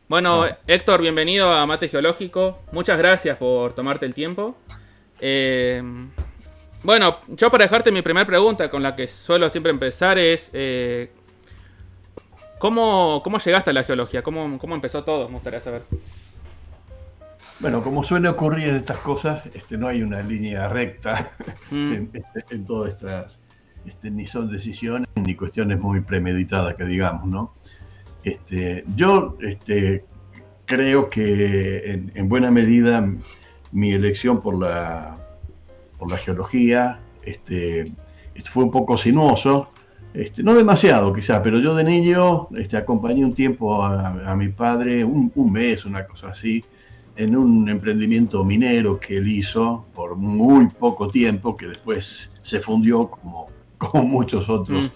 Bueno, No, Héctor, bienvenido a Mate Geológico. Muchas gracias por tomarte el tiempo. Eh, bueno, yo para dejarte mi primera pregunta, con la que suelo siempre empezar, es ¿cómo llegaste a la geología? ¿Cómo empezó todo? Me gustaría saber. bueno, como suele ocurrir en estas cosas, no hay una línea recta Mm, en todas estas, ni son decisiones ni cuestiones muy premeditadas, que digamos, ¿no? Yo creo que en buena medida mi elección por la geología fue un poco sinuoso, no demasiado quizá, pero yo de niño acompañé un tiempo a mi padre, un mes, una cosa así, en un emprendimiento minero que él hizo por muy poco tiempo, que después se fundió como muchos mm, otros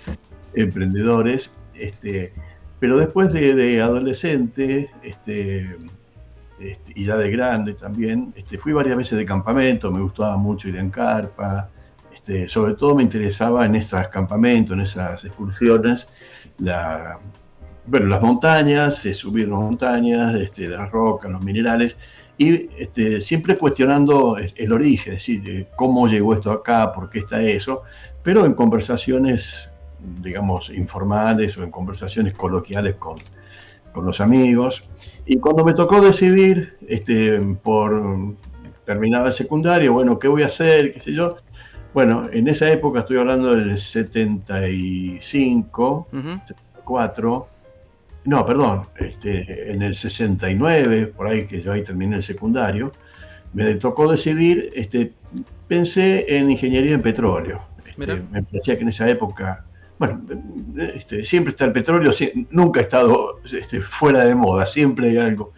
emprendedores. Pero después de adolescente, y ya de grande también, fui varias veces de campamento, me gustaba mucho ir en carpa, sobre todo me interesaba en esos campamentos, en esas excursiones, la, bueno, las montañas, subir las montañas, las rocas, los minerales, y siempre cuestionando el origen, es decir, cómo llegó esto acá, por qué está eso, pero en conversaciones, digamos, informales o en conversaciones coloquiales con los amigos. Y cuando me tocó decidir por terminar el secundario, bueno, ¿qué voy a hacer? ¿Qué sé yo? Bueno, en esa época estoy hablando del 75, ujú. 74, no, perdón, en el 69, por ahí que yo ahí terminé el secundario, me tocó decidir, pensé en ingeniería en petróleo. Mira. Me parecía que en esa época, bueno, siempre está el petróleo, nunca ha estado fuera de moda, siempre hay algo.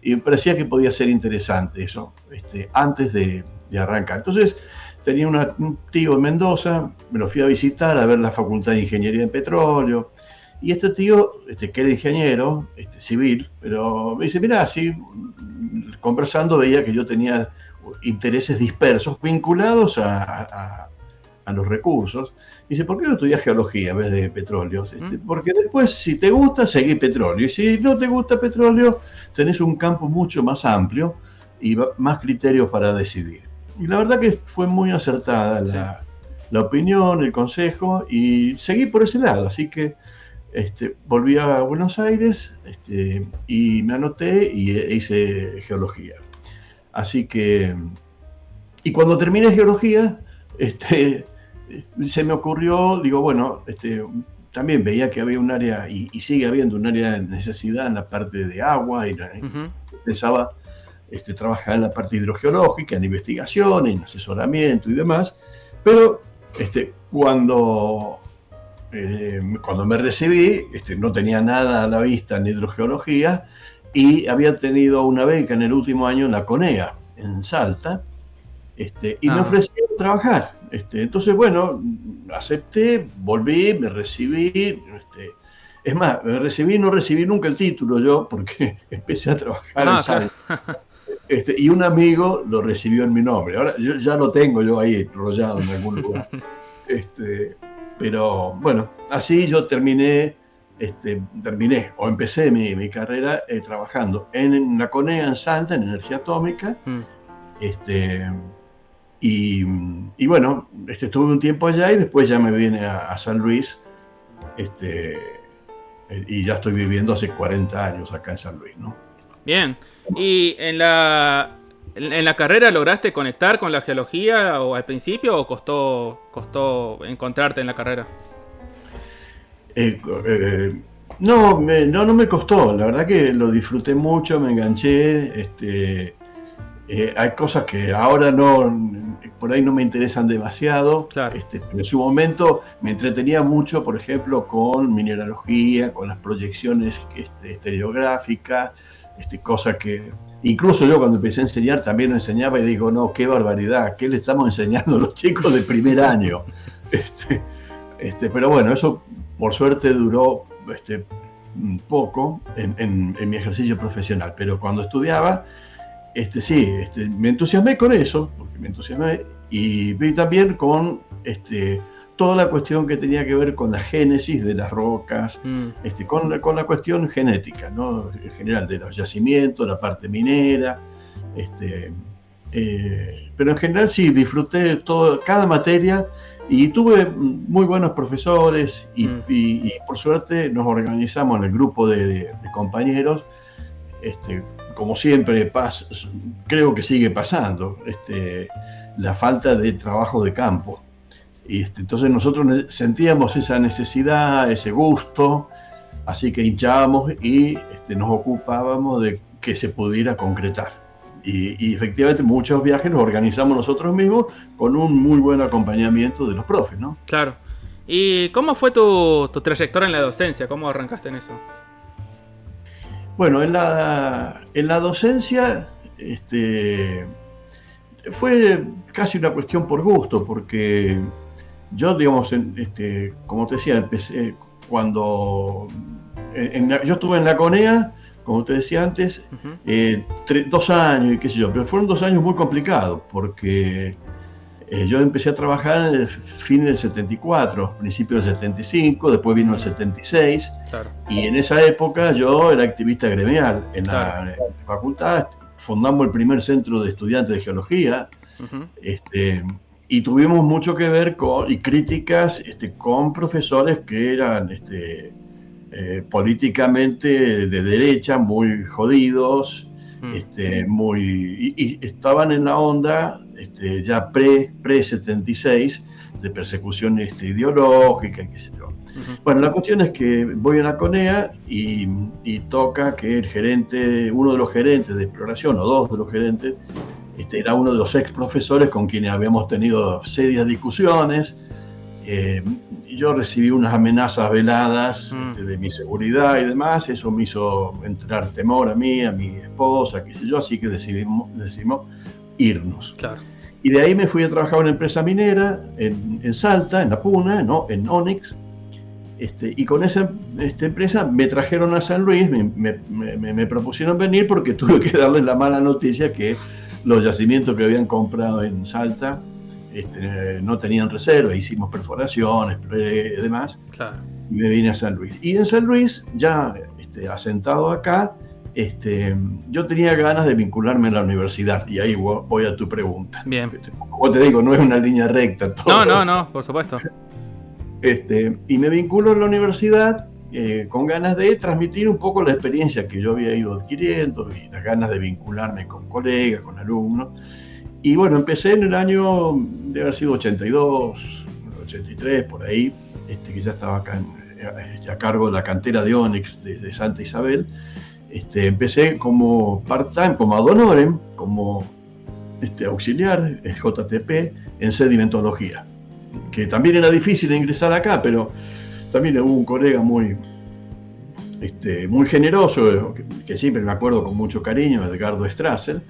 Y me parecía que podía ser interesante eso, antes de arrancar. Entonces, tenía un tío en Mendoza, me lo fui a visitar a ver la Facultad de Ingeniería en Petróleo. Y este tío, que era ingeniero civil, pero me dice, mira, así conversando veía que yo tenía intereses dispersos vinculados a los recursos. Dice, ¿por qué no estudias geología en vez de petróleos? Mm, Porque después, si te gusta, seguís petróleo. Y si no te gusta petróleo, tenés un campo mucho más amplio y más criterios para decidir. Y la verdad que fue muy acertada sí. la opinión, el consejo, y seguí por ese lado. Así que volví a Buenos Aires y me anoté y hice geología. Así que, y cuando terminé geología, se me ocurrió, digo, bueno, también veía que había un área, y sigue habiendo un área de necesidad en la parte de agua, y Ujú. pensaba trabajar en la parte hidrogeológica, en investigación, en asesoramiento y demás, pero cuando me recibí, no tenía nada a la vista en hidrogeología y había tenido una beca en el último año en la CONEA, en Salta, y me Ah, ofrecieron trabajar. Entonces, bueno, acepté, volví, me recibí. Es más, me recibí, no recibí nunca el título yo, porque empecé a trabajar en claro. Salta. Y un amigo lo recibió en mi nombre. Ahora yo ya lo tengo yo ahí enrollado en algún lugar. Este, pero bueno, así yo terminé o empecé mi carrera trabajando en la CONEA en Salta, en energía atómica, Mm. este, y, y bueno, estuve un tiempo allá y después ya me vine a San Luis, este, y ya estoy viviendo hace 40 años acá en San Luis, ¿no? Bien. ¿Y en la carrera lograste conectar con la geología o al principio o costó encontrarte en la carrera? Eh, eh, no me costó, la verdad que lo disfruté mucho, me enganché, hay cosas que ahora no, por ahí no me interesan demasiado, Claro. pero en su momento me entretenía mucho, por ejemplo, con mineralogía, con las proyecciones estereográficas, cosas que incluso yo cuando empecé a enseñar también lo enseñaba y digo, no, qué barbaridad, ¿qué le estamos enseñando a los chicos de primer año? Este, pero bueno, eso por suerte duró poco en mi ejercicio profesional, pero cuando estudiaba sí, me entusiasmé con eso, porque me entusiasmé, y vi también con toda la cuestión que tenía que ver con la génesis de las rocas, con la cuestión genética, ¿no? En general, de los yacimientos, la parte minera. Pero en general sí, disfruté cada materia y tuve muy buenos profesores y por suerte nos organizamos en el grupo de compañeros. Como siempre creo que sigue pasando, la falta de trabajo de campo. Entonces nosotros sentíamos esa necesidad, ese gusto, así que hinchábamos y nos ocupábamos de que se pudiera concretar. Y efectivamente muchos viajes los organizamos nosotros mismos con un muy buen acompañamiento de los profes, ¿no? Claro. ¿Y cómo fue tu trayectoria en la docencia? ¿Cómo arrancaste en eso? Bueno, en la docencia fue casi una cuestión por gusto, porque yo, digamos, como te decía, empecé cuando yo estuve en la CONEA, como te decía antes, 2 años y qué sé yo, pero fueron 2 años muy complicados, porque yo empecé a trabajar en el fin del 74, principio del 75, después vino el 76, claro. Y en esa época yo era activista gremial en la facultad. Fundamos el primer centro de estudiantes de geología, y tuvimos mucho que ver y críticas con profesores que eran políticamente de derecha, muy jodidos, y estaban en la onda ya pre-76 de persecución ideológica, qué sé yo. Bueno, la cuestión es que voy a la CONEA y toca que uno de los gerentes de exploración, o 2 de los gerentes, era uno de los ex profesores con quienes habíamos tenido serias discusiones. Yo recibí unas amenazas veladas de mi seguridad y demás. Eso me hizo entrar temor a mí, a mi esposa, qué sé yo, así que decidimos irnos. Claro. Y de ahí me fui a trabajar en una empresa minera en Salta, en La Puna, ¿no? En Onyx. Y con esa empresa me trajeron a San Luis, me propusieron venir porque tuve que darles la mala noticia que los yacimientos que habían comprado en Salta no tenían reserva. Hicimos perforaciones y demás. Claro. Y me vine a San Luis. Y en San Luis, ya asentado acá, yo tenía ganas de vincularme a la universidad, y ahí voy a tu pregunta. Bien. Como te digo, no es una línea recta. Todo. No, por supuesto. Y me vinculo a la universidad con ganas de transmitir un poco la experiencia que yo había ido adquiriendo y las ganas de vincularme con colegas, con alumnos. Y bueno, empecé en el año, debe haber sido 82, 83, por ahí, que ya estaba acá a cargo de la cantera de Onyx de Santa Isabel. Empecé como part-time, como ad honorem, como auxiliar, JTP, en sedimentología, que también era difícil ingresar acá, pero también hubo un colega muy generoso, que siempre me acuerdo con mucho cariño, Edgardo Strasser,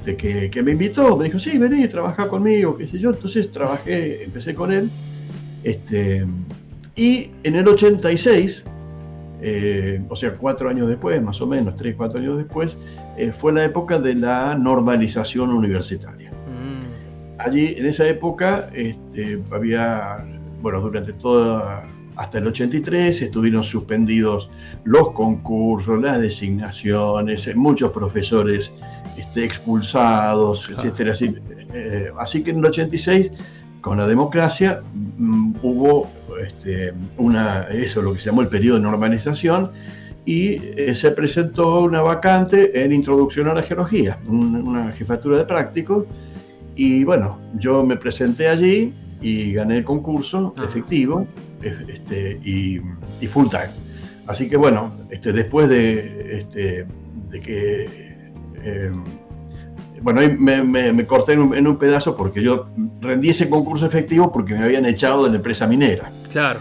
que me invitó, me dijo, sí, vení, trabajá conmigo, qué sé yo. Entonces empecé con él, y en el 86, o sea, 4 años después, más o menos, 3, 4 años después, fue la época de la normalización universitaria. Allí, en esa época, había, bueno, durante hasta el 83 estuvieron suspendidos los concursos, las designaciones, muchos profesores expulsados, claro, etcétera. Así que en el 86, con la democracia, hubo eso, lo que se llamó el periodo de normalización, y se presentó una vacante en introducción a la geología, una jefatura de prácticos. Y bueno, yo me presenté allí y gané el concurso efectivo y full time. Así que bueno, después de que... bueno, ahí me corté en un pedazo porque yo rendí ese concurso efectivo porque me habían echado de la empresa minera. Claro.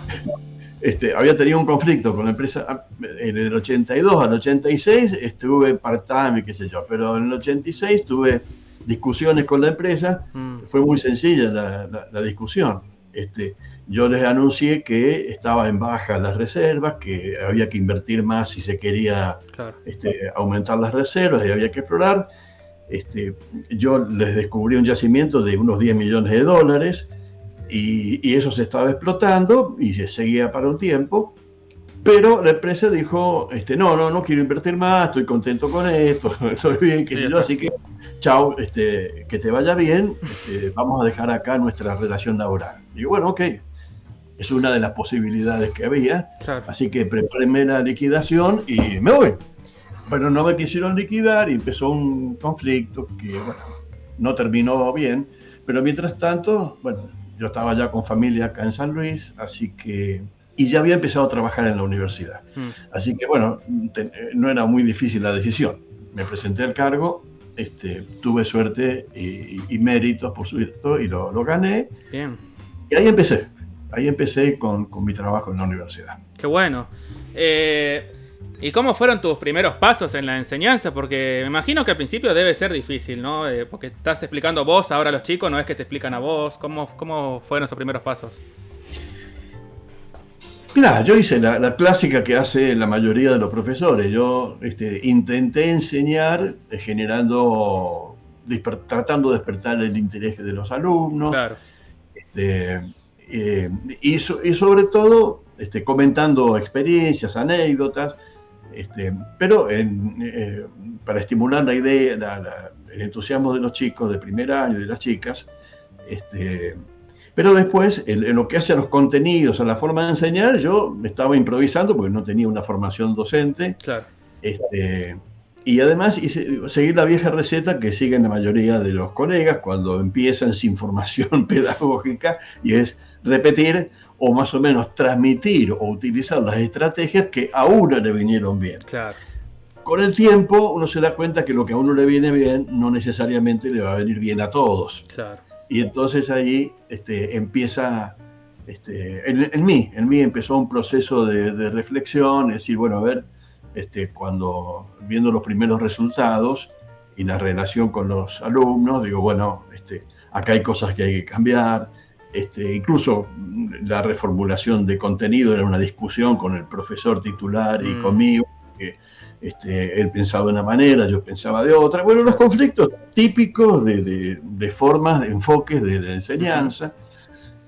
Había tenido un conflicto con la empresa en el 82 al 86, estuve part-time y qué sé yo, pero en el 86 tuve discusiones con la empresa. Fue muy sencilla la discusión. Yo les anuncié que estaba en baja las reservas, que había que invertir más si se quería, claro, aumentar las reservas y había que explorar. Yo les descubrí un yacimiento de unos $10 millones, y eso se estaba explotando y se seguía para un tiempo. Pero la empresa dijo, no quiero invertir más, estoy contento con esto, estoy bien, Sí, así que chao, que te vaya bien, vamos a dejar acá nuestra relación laboral. Digo, bueno, ok, es una de las posibilidades que había, claro. así que preparé la liquidación y me voy. Bueno, no me quisieron liquidar y empezó un conflicto que, bueno, no terminó bien, pero mientras tanto, bueno, yo estaba ya con familia acá en San Luis, así que, y ya había empezado a trabajar en la universidad. Así que, bueno, no era muy difícil la decisión. Me presenté al cargo, tuve suerte y méritos, por supuesto, y lo gané. Bien. Y ahí empecé con mi trabajo en la universidad. Qué bueno. ¿Y cómo fueron tus primeros pasos en la enseñanza? Porque me imagino que al principio debe ser difícil, ¿no? Porque estás explicando vos ahora a los chicos, no es que te explican a vos. ¿Cómo fueron esos primeros pasos? Mirá, yo hice la clásica que hace la mayoría de los profesores. Yo intenté enseñar tratando de despertar el interés de los alumnos. Claro. Y sobre todo comentando experiencias, anécdotas, pero para estimular la idea, el entusiasmo de los chicos de primer año y de las chicas. Pero después, en lo que hace a los contenidos, a la forma de enseñar, yo me estaba improvisando porque no tenía una formación docente. Claro. Y además seguir la vieja receta que siguen la mayoría de los colegas cuando empiezan sin formación pedagógica, y es repetir o más o menos transmitir o utilizar las estrategias que a uno le vinieron bien. Claro. Con el tiempo uno se da cuenta que lo que a uno le viene bien no necesariamente le va a venir bien a todos. Claro. Y entonces ahí empieza, en mí empezó un proceso de reflexión, es decir, bueno, a ver, cuando viendo los primeros resultados y la relación con los alumnos, digo, bueno, acá hay cosas que hay que cambiar. Incluso la reformulación de contenido era una discusión con el profesor titular y conmigo, que él pensaba de una manera, yo pensaba de otra. Bueno, los conflictos típicos de formas, de enfoques de la enseñanza.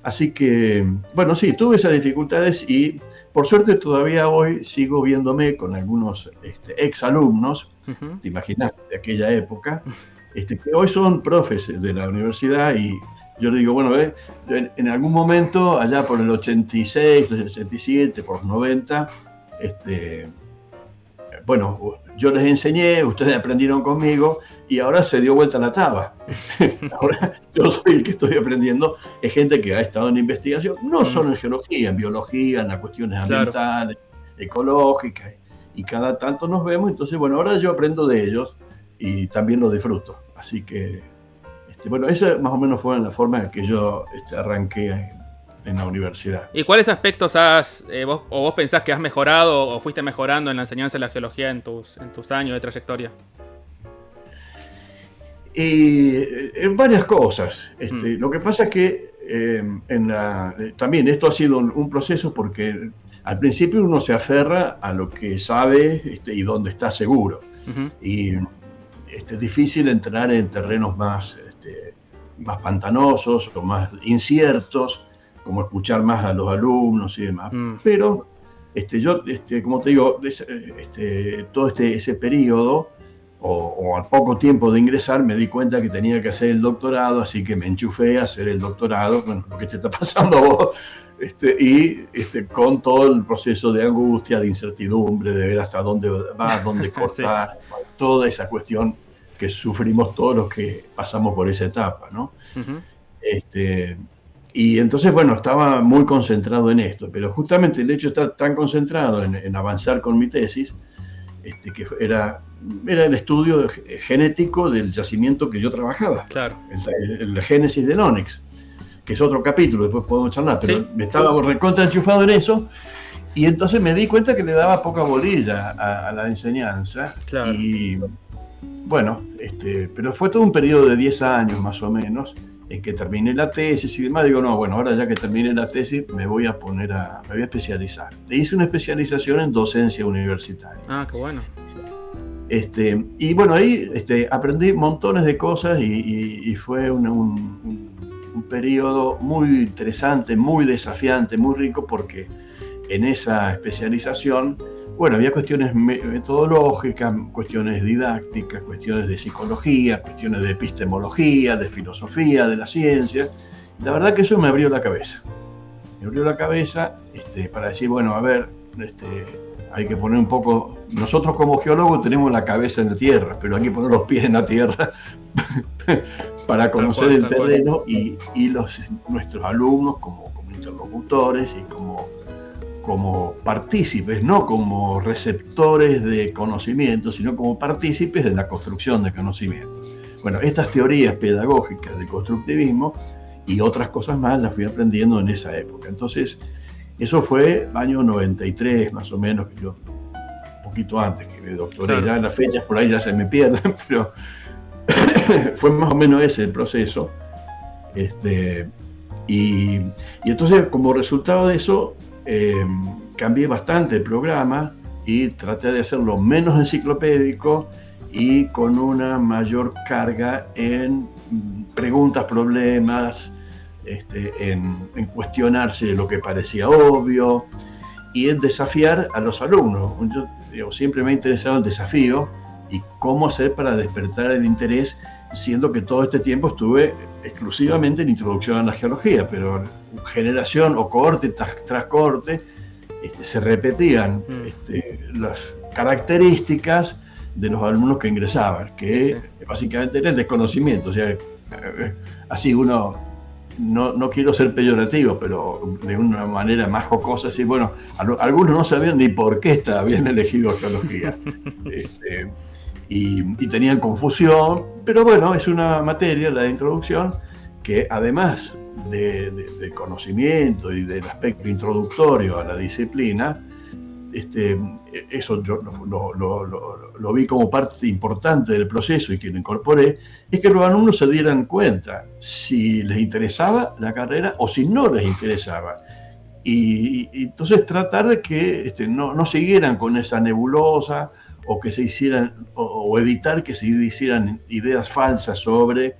Así que, bueno, sí, tuve esas dificultades y por suerte todavía hoy sigo viéndome con algunos ex alumnos, te imaginas, de aquella época, que hoy son profes de la universidad, y yo le digo, bueno, en algún momento, allá por el 86, el 87, por los 90, bueno, yo les enseñé, ustedes aprendieron conmigo y ahora se dio vuelta la taba. Ahora yo soy el que estoy aprendiendo. Es gente que ha estado en investigación, no solo en geología, en biología, en las cuestiones ambientales, ecológicas, y cada tanto nos vemos. Entonces, bueno, ahora yo aprendo de ellos y también lo disfruto. Así que, bueno, esa más o menos fue la forma en que yo arranqué en la universidad. ¿Y cuáles aspectos vos pensás que has mejorado o fuiste mejorando en la enseñanza de la geología en tus años de trayectoria? En varias cosas. Lo que pasa es que también esto ha sido un proceso porque al principio uno se aferra a lo que sabe y donde está seguro. Y es difícil entrar en terrenos más pantanosos o más inciertos, como escuchar más a los alumnos y demás. Pero yo, como te digo, todo ese periodo, o al poco tiempo de ingresar, me di cuenta que tenía que hacer el doctorado, así que me enchufé a hacer el doctorado, bueno, lo que te está pasando a vos, con todo el proceso de angustia, de incertidumbre, de ver hasta dónde va, dónde cortar, sí. Toda esa cuestión que sufrimos todos los que pasamos por esa etapa, ¿no? Y entonces, bueno, estaba muy concentrado en esto, pero justamente el hecho de estar tan concentrado en avanzar con mi tesis, que era el estudio genético del yacimiento que yo trabajaba, claro. el génesis del Ónix, que es otro capítulo, después podemos charlar, pero sí, me estaba recontra enchufado en eso, y entonces me di cuenta que le daba poca bolilla a la enseñanza, claro. Y bueno, pero fue todo un periodo de 10 años más o menos, en que terminé la tesis y demás. Digo, no, bueno, ahora ya que terminé la tesis me voy a especializar. E hice una especialización en docencia universitaria. Ah, qué bueno. Y bueno, ahí aprendí montones de cosas y fue un periodo muy interesante, muy desafiante, muy rico, porque en esa especialización, bueno, había cuestiones metodológicas, cuestiones didácticas, cuestiones de psicología, cuestiones de epistemología, de filosofía, de la ciencia. La verdad que eso me abrió la cabeza. Me abrió la cabeza para decir, bueno, a ver, hay que poner un poco... Nosotros como geólogos tenemos la cabeza en la tierra, pero hay que poner los pies en la tierra para conocer el terreno y nuestros alumnos como interlocutores y como partícipes, no como receptores de conocimiento, sino como partícipes de la construcción de conocimiento. Bueno, estas teorías pedagógicas del constructivismo y otras cosas más las fui aprendiendo en esa época. Entonces, eso fue año 93 más o menos, que yo, un poquito antes que me doctoré. Claro. Ya las fechas por ahí ya se me pierden, pero fue más o menos ese el proceso. Y entonces, como resultado de eso, cambié bastante el programa y traté de hacerlo menos enciclopédico y con una mayor carga en preguntas, problemas, en cuestionarse lo que parecía obvio y en desafiar a los alumnos. Yo siempre me ha interesado el desafío y cómo hacer para despertar el interés, siendo que todo este tiempo estuve exclusivamente en introducción a la geología, pero generación o cohorte tras cohorte se repetían las características de los alumnos que ingresaban, que básicamente era el desconocimiento. O sea, así uno, no quiero ser peyorativo, pero de una manera más jocosa, así, bueno, algunos no sabían ni por qué habían elegido geología. Y tenían confusión, pero bueno, es una materia, la de introducción, que además de conocimiento y del aspecto introductorio a la disciplina, eso yo lo vi como parte importante del proceso y que lo incorporé, es que los alumnos se dieran cuenta si les interesaba la carrera o si no les interesaba. Y entonces tratar de que no siguieran con esa nebulosa o que se hicieran, o evitar que se hicieran ideas falsas sobre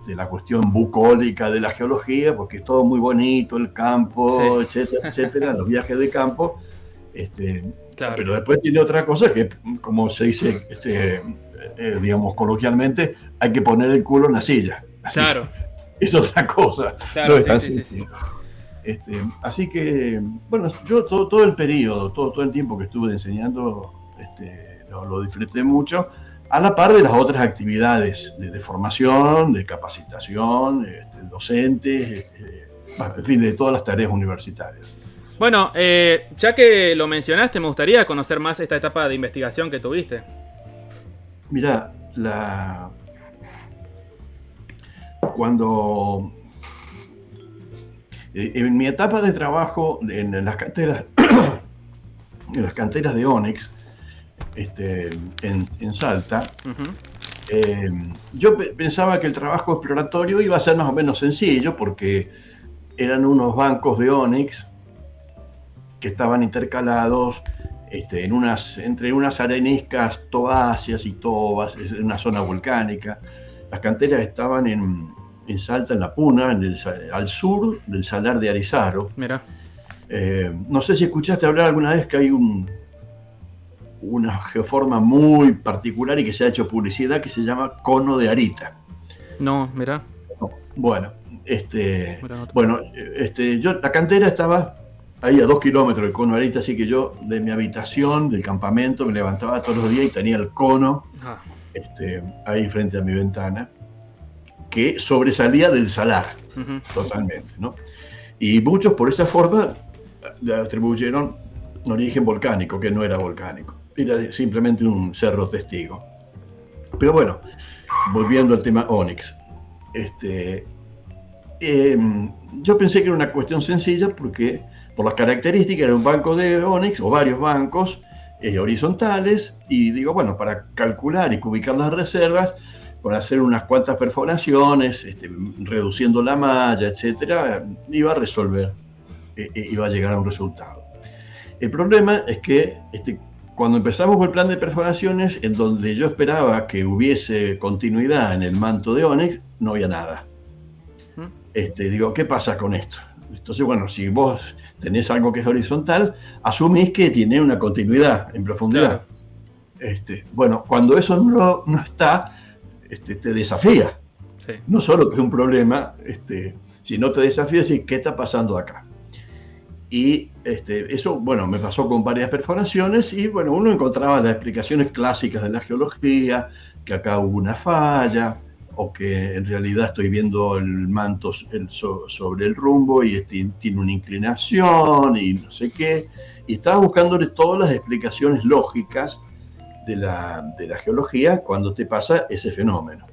la cuestión bucólica de la geología, porque es todo muy bonito, el campo, etcétera, etcétera, los viajes de campo, claro. Pero después tiene otra cosa que, como se dice, digamos coloquialmente, hay que poner el culo en la silla. Así, claro. Es otra cosa. Claro, no es tan sencillo. Así que, bueno, yo todo el periodo, todo el tiempo que estuve enseñando, lo disfruté mucho, a la par de las otras actividades de formación, de capacitación, docentes, en fin, de todas las tareas universitarias. Bueno, ya que lo mencionaste, me gustaría conocer más esta etapa de investigación que tuviste. Mirá, cuando en mi etapa de trabajo en las canteras, en las canteras de Onyx, en Salta, yo pensaba que el trabajo exploratorio iba a ser más o menos sencillo, porque eran unos bancos de Onyx que estaban intercalados entre unas areniscas tobáceas y tobas, en una zona volcánica. Las canteras estaban en Salta, en La Puna, al sur del Salar de Arizaro. Mira. No sé si escuchaste hablar alguna vez que hay una geoforma muy particular y que se ha hecho publicidad, que se llama Cono de Arita. No, mira. Bueno, la cantera estaba ahí a 2 kilómetros del Cono de Arita, así que yo de mi habitación, del campamento, me levantaba todos los días y tenía el cono ahí frente a mi ventana, que sobresalía del salar, totalmente, ¿no? Y muchos por esa forma le atribuyeron un origen volcánico, que no era volcánico, era simplemente un cerro testigo. Pero bueno, volviendo al tema Onyx, yo pensé que era una cuestión sencilla, porque por las características era un banco de Onyx, o varios bancos horizontales, y digo, bueno, para calcular y ubicar las reservas, para hacer unas cuantas perforaciones, reduciendo la malla, etcétera, iba a resolver, iba a llegar a un resultado. El problema es que cuando empezamos con el plan de perforaciones, en donde yo esperaba que hubiese continuidad en el manto de Onyx, no había nada. Digo, ¿qué pasa con esto? Entonces, bueno, si vos tenés algo que es horizontal, asumís que tiene una continuidad en profundidad. Claro. Bueno, cuando eso no está, te desafía. Sí. No solo que es un problema, sino te desafía decir, ¿qué está pasando acá? Y eso, bueno, me pasó con varias perforaciones y, bueno, uno encontraba las explicaciones clásicas de la geología, que acá hubo una falla, o que en realidad estoy viendo el manto sobre el rumbo y tiene una inclinación y no sé qué. Y estaba buscándole todas las explicaciones lógicas de la geología cuando te pasa ese fenómeno.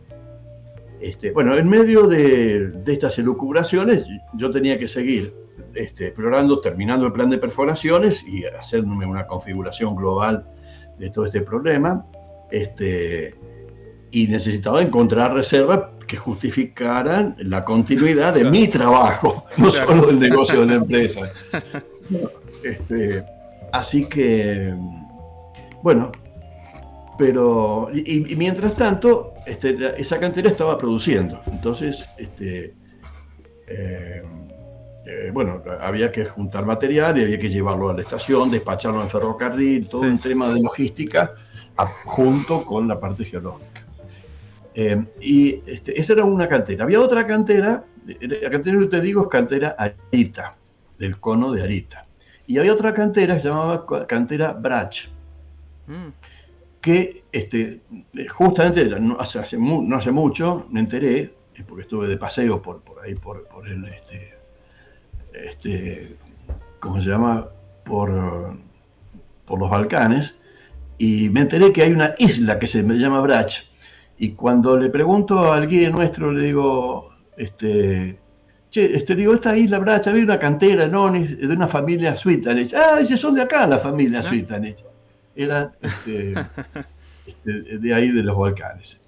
Bueno, en medio de estas elucubraciones, yo tenía que seguir explorando, terminando el plan de perforaciones y hacerme una configuración global de todo este problema. Y necesitaba encontrar reservas que justificaran la continuidad de mi trabajo, no solo del negocio de la empresa. Así que, bueno, pero, y mientras tanto, esa cantera estaba produciendo. Entonces, bueno, había que juntar material y había que llevarlo a la estación, despacharlo en ferrocarril, todo un tema de logística junto con la parte geológica. Y esa era una cantera. Había otra cantera, la cantera que te digo es cantera Arita, del cono de Arita. Y había otra cantera que se llamaba cantera Brach, que justamente no hace mucho me enteré, porque estuve de paseo por ahí, por el, ¿cómo se llama? Por los Balcanes, y me enteré que hay una isla que se llama Brach. Y cuando le pregunto al guía nuestro, le digo, digo, esta isla Brach, había una cantera en Onix de una familia Suitanich. Ah, dice, son de acá la familia Suitanich. Eran de ahí de los Balcanes.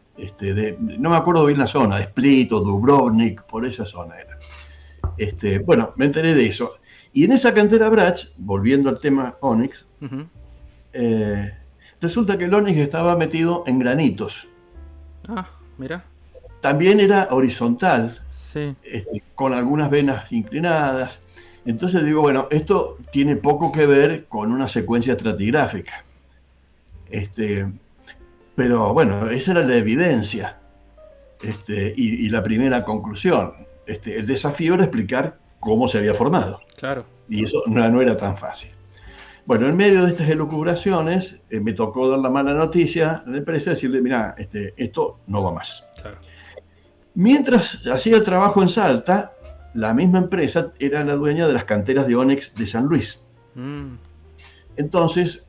No me acuerdo bien la zona, Split o Dubrovnik, por esa zona era. Bueno, me enteré de eso. Y en esa cantera Brach, volviendo al tema Onix, resulta que el Onix estaba metido en granitos. Ah, mira. También era horizontal, sí. Con algunas venas inclinadas. Entonces digo, bueno, esto tiene poco que ver con una secuencia estratigráfica. Pero bueno, esa era la evidencia y la primera conclusión. El desafío era explicar cómo se había formado. Claro. Y eso no era tan fácil. Bueno, en medio de estas elucubraciones, me tocó dar la mala noticia a la empresa y decirle, mira, esto no va más. Claro. Mientras hacía el trabajo en Salta, la misma empresa era la dueña de las canteras de Onix de San Luis. Entonces,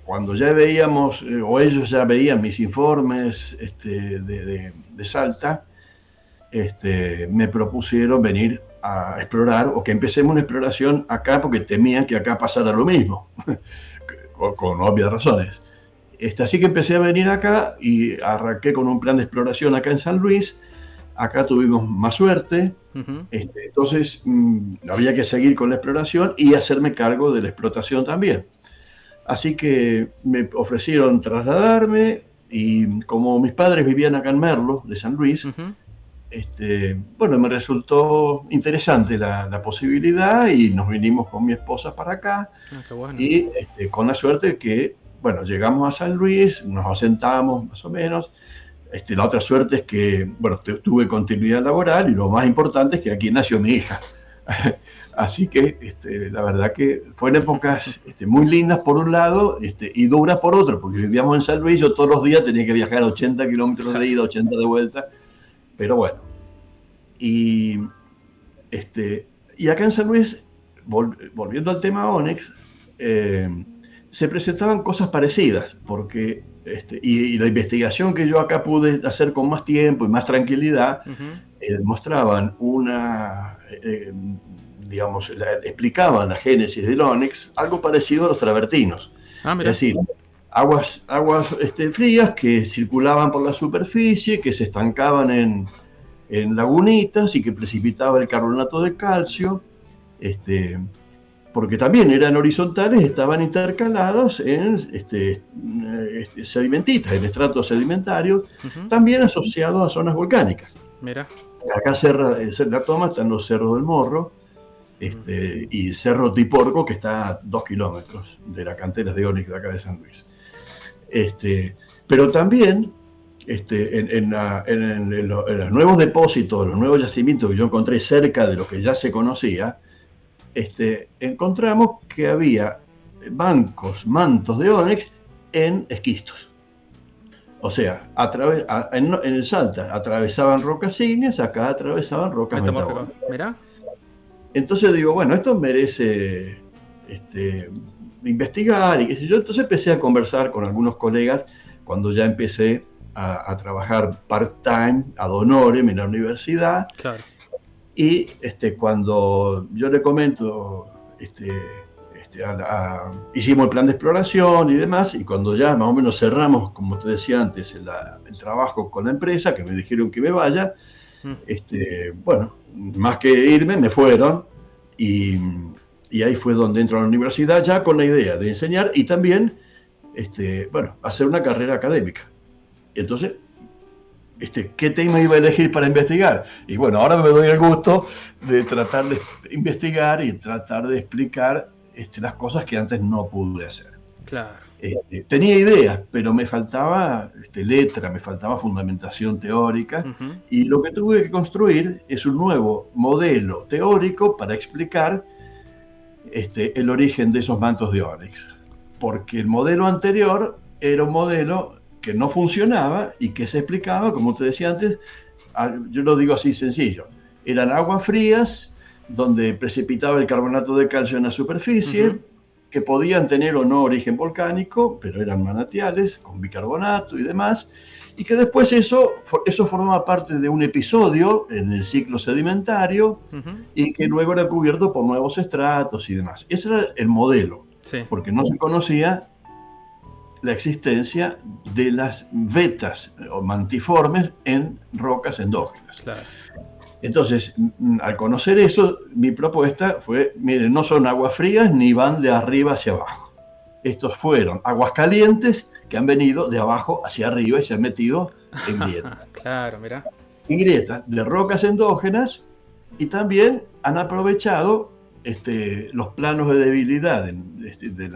cuando ya veíamos, o ellos ya veían mis informes de Salta, me propusieron venir a explorar, o que empecemos una exploración acá, porque temían que acá pasara lo mismo, con obvias razones. Así que empecé a venir acá y arranqué con un plan de exploración acá en San Luis. Acá tuvimos más suerte, entonces había que seguir con la exploración y hacerme cargo de la explotación también. Así que me ofrecieron trasladarme y como mis padres vivían acá en Merlo, de San Luis, bueno, me resultó interesante la posibilidad y nos vinimos con mi esposa para acá. Qué bueno. Y con la suerte que, bueno, llegamos a San Luis, nos asentamos más o menos. La otra suerte es que, bueno, tuve continuidad laboral y lo más importante es que aquí nació mi hija. Así que la verdad que fueron épocas muy lindas por un lado y duras por otro, porque vivíamos en San Luis, yo todos los días tenía que viajar 80 kilómetros de ida, 80 de vuelta. Pero bueno, y acá en San Luis, volviendo al tema Onix, se presentaban cosas parecidas, porque y la investigación que yo acá pude hacer con más tiempo y más tranquilidad, mostraban digamos, explicaban la génesis del Onix, algo parecido a los travertinos. Es decir, aguas frías que circulaban por la superficie, que se estancaban en lagunitas y que precipitaba el carbonato de calcio, porque también eran horizontales, estaban intercalados en sedimentitas, en estratos sedimentarios, también asociados a zonas volcánicas. Mira. Acá en la toma están los cerros del Morro, y Cerro Tiporco, que está a 2 kilómetros de la cantera de ónix de acá de San Luis. Pero también en los nuevos depósitos, los nuevos yacimientos que yo encontré cerca de lo que ya se conocía, encontramos que había mantos de ónix en esquistos. O sea, en el Salta atravesaban rocas ígneas, acá atravesaban rocas metamórficas. Mira. Entonces digo, bueno, esto merece investigar y qué sé yo. Entonces empecé a conversar con algunos colegas cuando ya empecé a trabajar part-time ad honorem en la universidad. Claro. Y cuando yo le comento, hicimos el plan de exploración y demás, y cuando ya más o menos cerramos, como te decía antes, el trabajo con la empresa, que me dijeron que me vaya, bueno, más que irme, me fueron, y ahí fue donde entro a la universidad, ya con la idea de enseñar y también, bueno, hacer una carrera académica. Entonces, ¿qué tema iba a elegir para investigar? Y bueno, ahora me doy el gusto de tratar de investigar y tratar de explicar las cosas que antes no pude hacer. Claro. Tenía ideas, pero me faltaba letra, me faltaba fundamentación teórica, y lo que tuve que construir es un nuevo modelo teórico para explicar el origen de esos mantos de ónix. Porque el modelo anterior era un modelo que no funcionaba y que se explicaba, como te decía antes, yo lo digo así sencillo, eran aguas frías donde precipitaba el carbonato de calcio en la superficie, que podían tener o no origen volcánico, pero eran manantiales con bicarbonato y demás, y que después eso formaba parte de un episodio en el ciclo sedimentario, y que luego era cubierto por nuevos estratos y demás. Ese era el modelo, porque no se conocía la existencia de las vetas o mantiformes en rocas endógenas. Claro. Entonces, al conocer eso, mi propuesta fue, miren, no son aguas frías ni van de arriba hacia abajo. Estos fueron aguas calientes que han venido de abajo hacia arriba y se han metido en grietas. Claro, mira. En grietas de rocas endógenas, y también han aprovechado los planos de debilidad de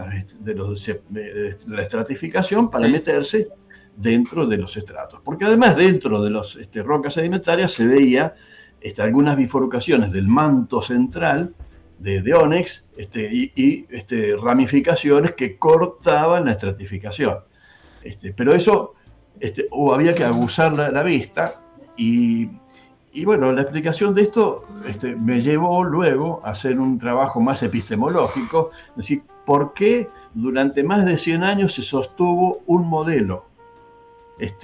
la estratificación para meterse dentro de los estratos. Porque además dentro de las rocas sedimentarias se veía algunas bifurcaciones del manto central de ónix y ramificaciones que cortaban la estratificación. Pero eso había que aguzar la vista, y bueno, la explicación de esto me llevó luego a hacer un trabajo más epistemológico, es decir, ¿por qué durante más de 100 años se sostuvo un modelo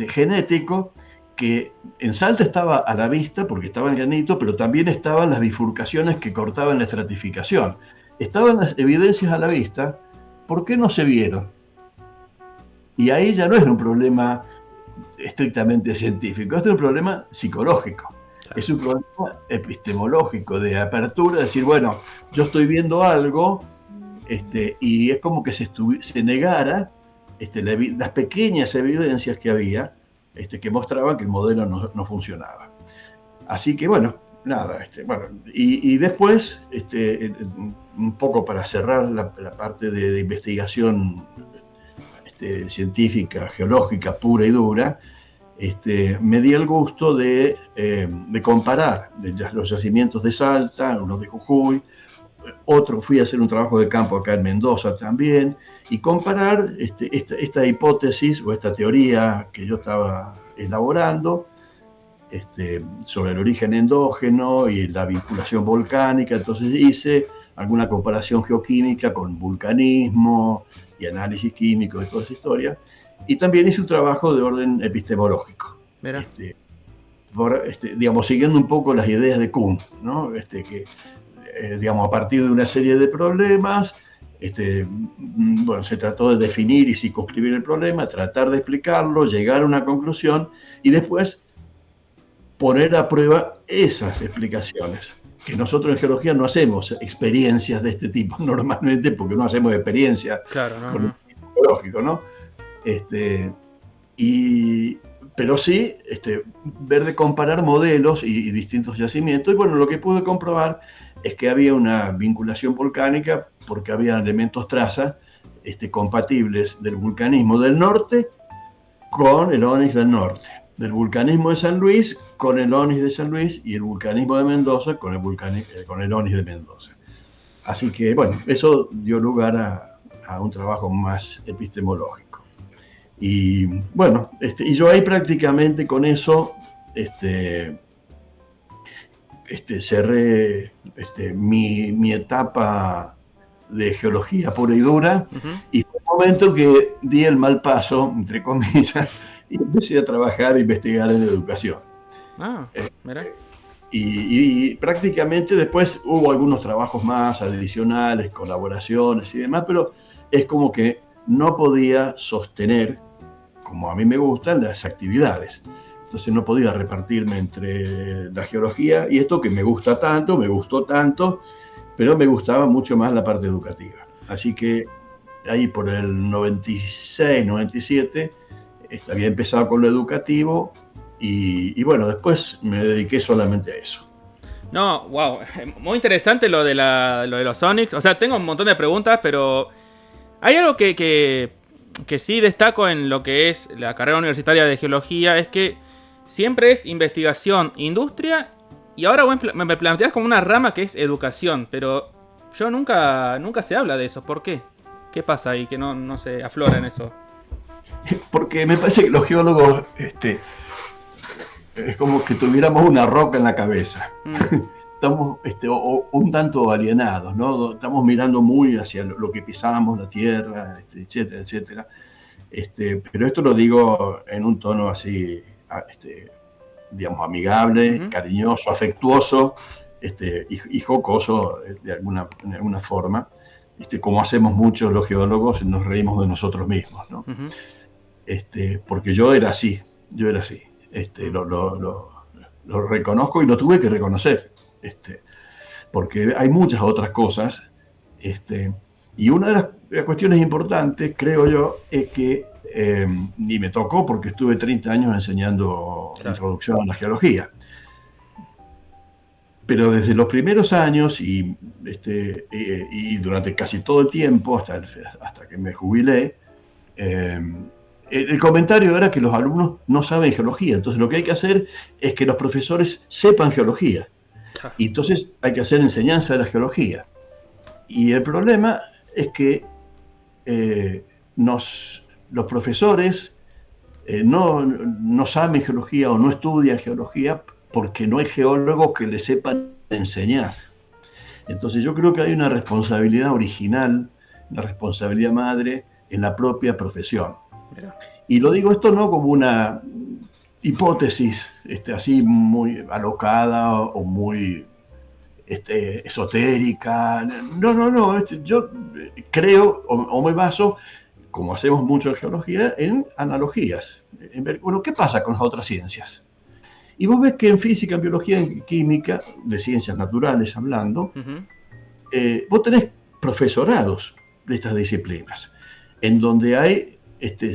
genético que en Salta estaba a la vista porque estaba el granito, pero también estaban las bifurcaciones que cortaban la estratificación? Estaban las evidencias a la vista, ¿por qué no se vieron? Y ahí ya no es un problema estrictamente científico, este es un problema psicológico. Es un problema epistemológico, de apertura, de decir, bueno, yo estoy viendo algo, y es como que se negara las pequeñas evidencias que había, que mostraban que el modelo no funcionaba. Así que bueno, nada, y después, un poco para cerrar la parte de investigación científica, geológica, pura y dura, me di el gusto de comparar los yacimientos de Salta, unos de Jujuy, otro fui a hacer un trabajo de campo acá en Mendoza también, y comparar esta hipótesis o esta teoría que yo estaba elaborando sobre el origen endógeno y la vinculación volcánica. Entonces hice alguna comparación geoquímica con vulcanismo y análisis químico de toda esa historia. Y también hice un trabajo de orden epistemológico. Mira. Digamos, siguiendo un poco las ideas de Kuhn, ¿no? Digamos, a partir de una serie de problemas, bueno, se trató de definir y circunscribir el problema, tratar de explicarlo, llegar a una conclusión y después poner a prueba esas explicaciones. Que nosotros en geología no hacemos experiencias de este tipo normalmente, porque no hacemos experiencia con el geológico, ¿no? Y pero sí ver de comparar modelos y distintos yacimientos. Y bueno, lo que pude comprobar es que había una vinculación volcánica porque había elementos traza compatibles del vulcanismo del norte con el ónix del norte, del vulcanismo de San Luis con el ónix de San Luis y el vulcanismo de Mendoza con el ónix de Mendoza. Así que, bueno, eso dio lugar a un trabajo más epistemológico. Y bueno, y yo ahí prácticamente con eso cerré mi etapa de geología pura y dura, y fue un momento que di el mal paso, entre comillas, y empecé a trabajar e investigar en educación. Mira. Y prácticamente después hubo algunos trabajos más adicionales, colaboraciones y demás, pero es como que no podía sostener, como a mí me gustan, las actividades. Entonces no podía repartirme entre la geología y esto que me gusta tanto, me gustó tanto, pero me gustaba mucho más la parte educativa. Así que ahí por el 96, 97, había empezado con lo educativo y bueno, después me dediqué solamente a eso. No, wow, muy interesante lo de los Onyx. O sea, tengo un montón de preguntas, pero hay algo que sí destaco en lo que es la carrera universitaria de geología, es que siempre es investigación, industria, y ahora me planteas como una rama que es educación, pero yo nunca se habla de eso. ¿Por qué? ¿Qué pasa ahí que no se aflora en eso? Porque me parece que los geólogos es como que tuviéramos una roca en la cabeza. Estamos un tanto alienados, ¿no? Estamos mirando muy hacia lo que pisamos, la tierra, etcétera, etcétera. Pero esto lo digo en un tono así, digamos, amigable, cariñoso, afectuoso, y jocoso de alguna forma. Como hacemos muchos los geólogos, nos reímos de nosotros mismos, ¿no? Porque yo era así. Lo reconozco y lo tuve que reconocer, porque hay muchas otras cosas, y una de las cuestiones importantes, creo yo, es que, y me tocó porque estuve 30 años enseñando introducción a la geología, pero desde los primeros años y durante casi todo el tiempo, hasta que me jubilé, el comentario era que los alumnos no saben geología, entonces lo que hay que hacer es que los profesores sepan geología, y entonces hay que hacer enseñanza de la geología. Y el problema es que los profesores no saben geología o no estudian geología porque no hay geólogos que les sepan enseñar. Entonces yo creo que hay una responsabilidad original, una responsabilidad madre en la propia profesión. Y lo digo esto no como una hipótesis así muy alocada o muy esotérica. No. Yo creo o me baso, como hacemos mucho en geología, en analogías. En ver, bueno, ¿qué pasa con las otras ciencias? Y vos ves que en física, en biología, en química, de ciencias naturales hablando, vos tenés profesorados de estas disciplinas, en donde hay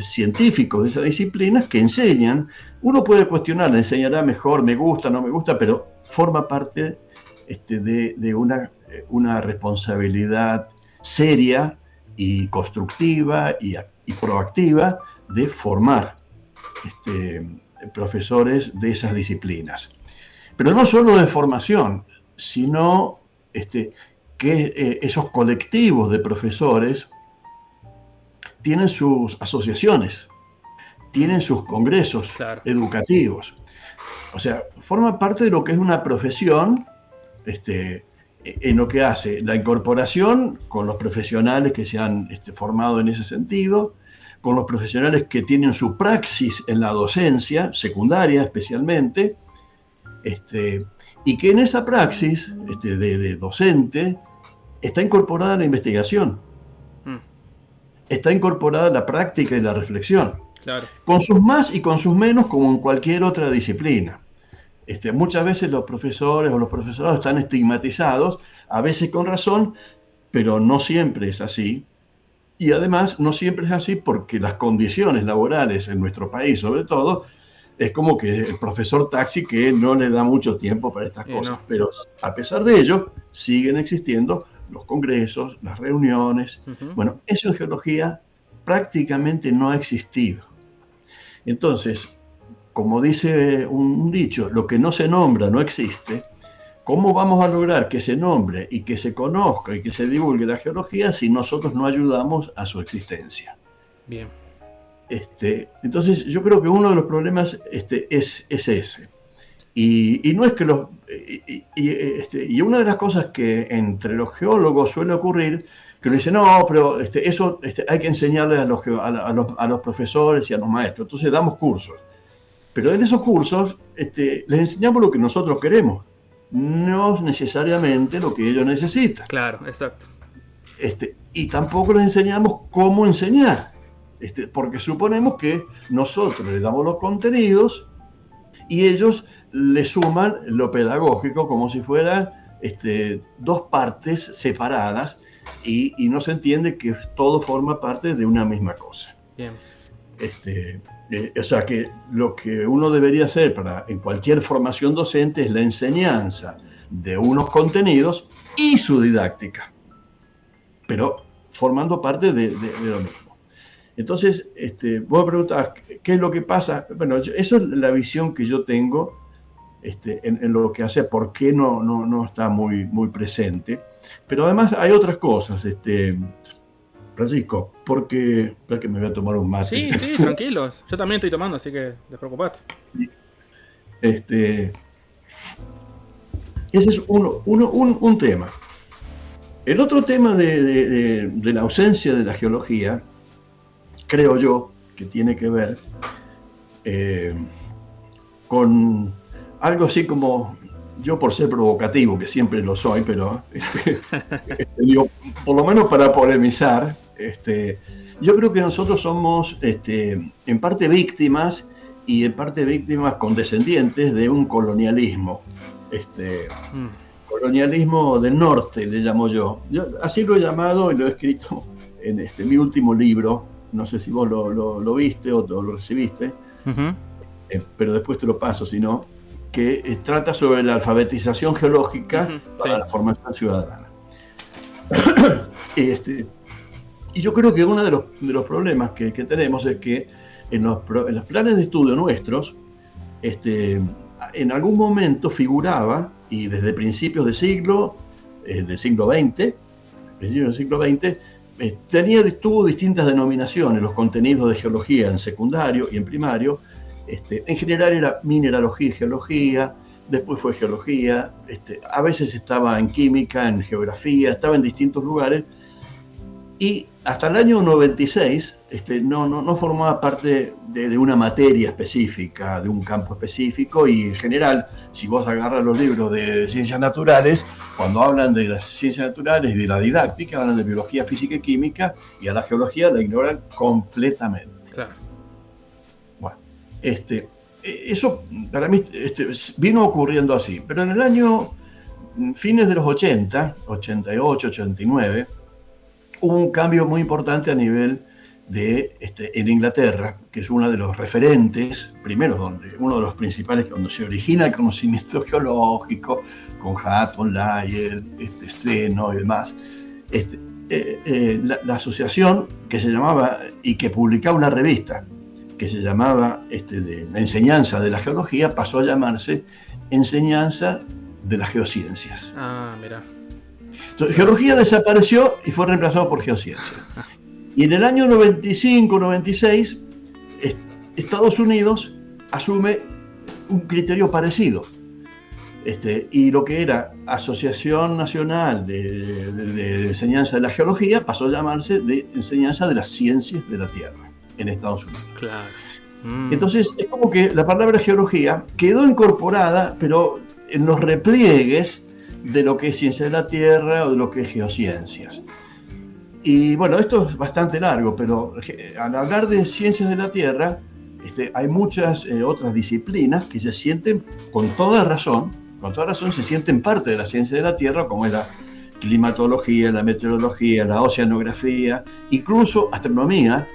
científicos de esas disciplinas que enseñan. Uno puede cuestionar, ¿le enseñará mejor, me gusta, no me gusta? Pero forma parte de una responsabilidad seria y constructiva y proactiva de formar profesores de esas disciplinas. Pero no solo de formación, sino que esos colectivos de profesores tienen sus asociaciones, tienen sus congresos educativos. O sea, forma parte de lo que es una profesión, en lo que hace la incorporación con los profesionales que se han formado en ese sentido, con los profesionales que tienen su praxis en la docencia, secundaria especialmente, y que en esa praxis de docente está incorporada la investigación, está incorporada la práctica y la reflexión, con sus más y con sus menos, como en cualquier otra disciplina. Muchas veces los profesores o los profesorados están estigmatizados, a veces con razón, pero no siempre es así. Y además no siempre es así porque las condiciones laborales en nuestro país, sobre todo, es como que el profesor taxi que no le da mucho tiempo para estas cosas. No. Pero a pesar de ello, siguen existiendo los congresos, las reuniones. Bueno, eso en geología prácticamente no ha existido. Entonces, como dice un dicho, lo que no se nombra no existe. ¿Cómo vamos a lograr que se nombre y que se conozca y que se divulgue la geología si nosotros no ayudamos a su existencia? Bien. Entonces, yo creo que uno de los problemas es ese. Y no es que los. Y una de las cosas que entre los geólogos suele ocurrir, que uno dice, no, pero eso hay que enseñarle a los profesores y a los maestros. Entonces damos cursos. Pero en esos cursos les enseñamos lo que nosotros queremos, no necesariamente lo que ellos necesitan. Claro, exacto. Y tampoco les enseñamos cómo enseñar, porque suponemos que nosotros les damos los contenidos y ellos le suman lo pedagógico como si fueran dos partes separadas y no se entiende que todo forma parte de una misma cosa. Bien. O sea que lo que uno debería hacer en cualquier formación docente es la enseñanza de unos contenidos y su didáctica, pero formando parte de lo mismo. Entonces, vos me preguntabas, ¿qué es lo que pasa? Bueno, eso es la visión que yo tengo en lo que hace, por qué no está muy, muy presente. Pero además hay otras cosas, Francisco, porque... Espera que me voy a tomar un mate. Sí, tranquilos. Yo también estoy tomando, así que despreocupate. Ese es un tema. El otro tema de la ausencia de la geología, creo yo, que tiene que ver con algo así como, yo por ser provocativo, que siempre lo soy, pero digo, por lo menos para polemizar, yo creo que nosotros somos en parte víctimas y en parte víctimas condescendientes de un colonialismo. Colonialismo del norte, le llamo yo. Así lo he llamado y lo he escrito en mi último libro. No sé si vos lo viste o lo recibiste, pero después te lo paso, si no, que trata sobre la alfabetización geológica para la formación ciudadana. Y yo creo que uno de los problemas que tenemos es que en los planes de estudio nuestros, en algún momento figuraba, y desde principios del siglo XX, tuvo distintas denominaciones los contenidos de geología en secundario y en primario. En general era mineralogía y geología, después fue geología, a veces estaba en química, en geografía, estaba en distintos lugares, y hasta el año 96 no formaba parte de una materia específica, de un campo específico, y en general, si vos agarras los libros de ciencias naturales, cuando hablan de las ciencias naturales y de la didáctica, hablan de biología, física y química, y a la geología la ignoran completamente. Claro. Bueno, eso para mí vino ocurriendo así, pero en el año fines de los 80, 88, 89, hubo un cambio muy importante a nivel en Inglaterra, que es uno de los referentes, primero uno de los principales, donde se origina el conocimiento geológico, con Hutton, Lyell, Steno y demás. La asociación que se llamaba, y que publicaba una revista, que se llamaba de la enseñanza de la geología, pasó a llamarse Enseñanza de las Geociencias. Ah, mira. Entonces, geología desapareció y fue reemplazado por geociencia. Y en el año 95-96, Estados Unidos asume un criterio parecido. Y lo que era Asociación Nacional de Enseñanza de la Geología pasó a llamarse de Enseñanza de las Ciencias de la Tierra en Estados Unidos. Claro. Entonces, es como que la palabra geología quedó incorporada, pero en los repliegues de lo que es ciencia de la Tierra o de lo que es geociencias. Y bueno, esto es bastante largo, pero al hablar de ciencias de la Tierra, hay muchas otras disciplinas que se sienten con toda razón se sienten parte de la ciencia de la Tierra, como es la climatología, la meteorología, la oceanografía, incluso astronomía,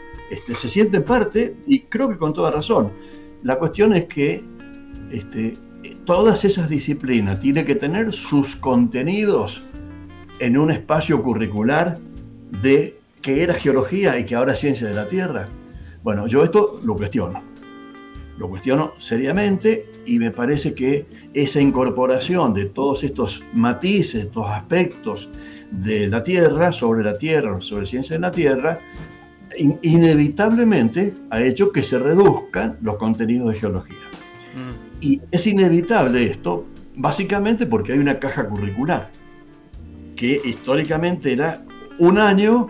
se sienten parte, y creo que con toda razón. la cuestión es que todas esas disciplinas tienen que tener sus contenidos en un espacio curricular de que era geología y que ahora es ciencia de la Tierra. Bueno, yo esto lo cuestiono seriamente, y me parece que esa incorporación de todos estos matices, estos aspectos de la Tierra, sobre ciencia de la Tierra, inevitablemente ha hecho que se reduzcan los contenidos de geología. Y es inevitable esto, básicamente porque hay una caja curricular, que históricamente era un año,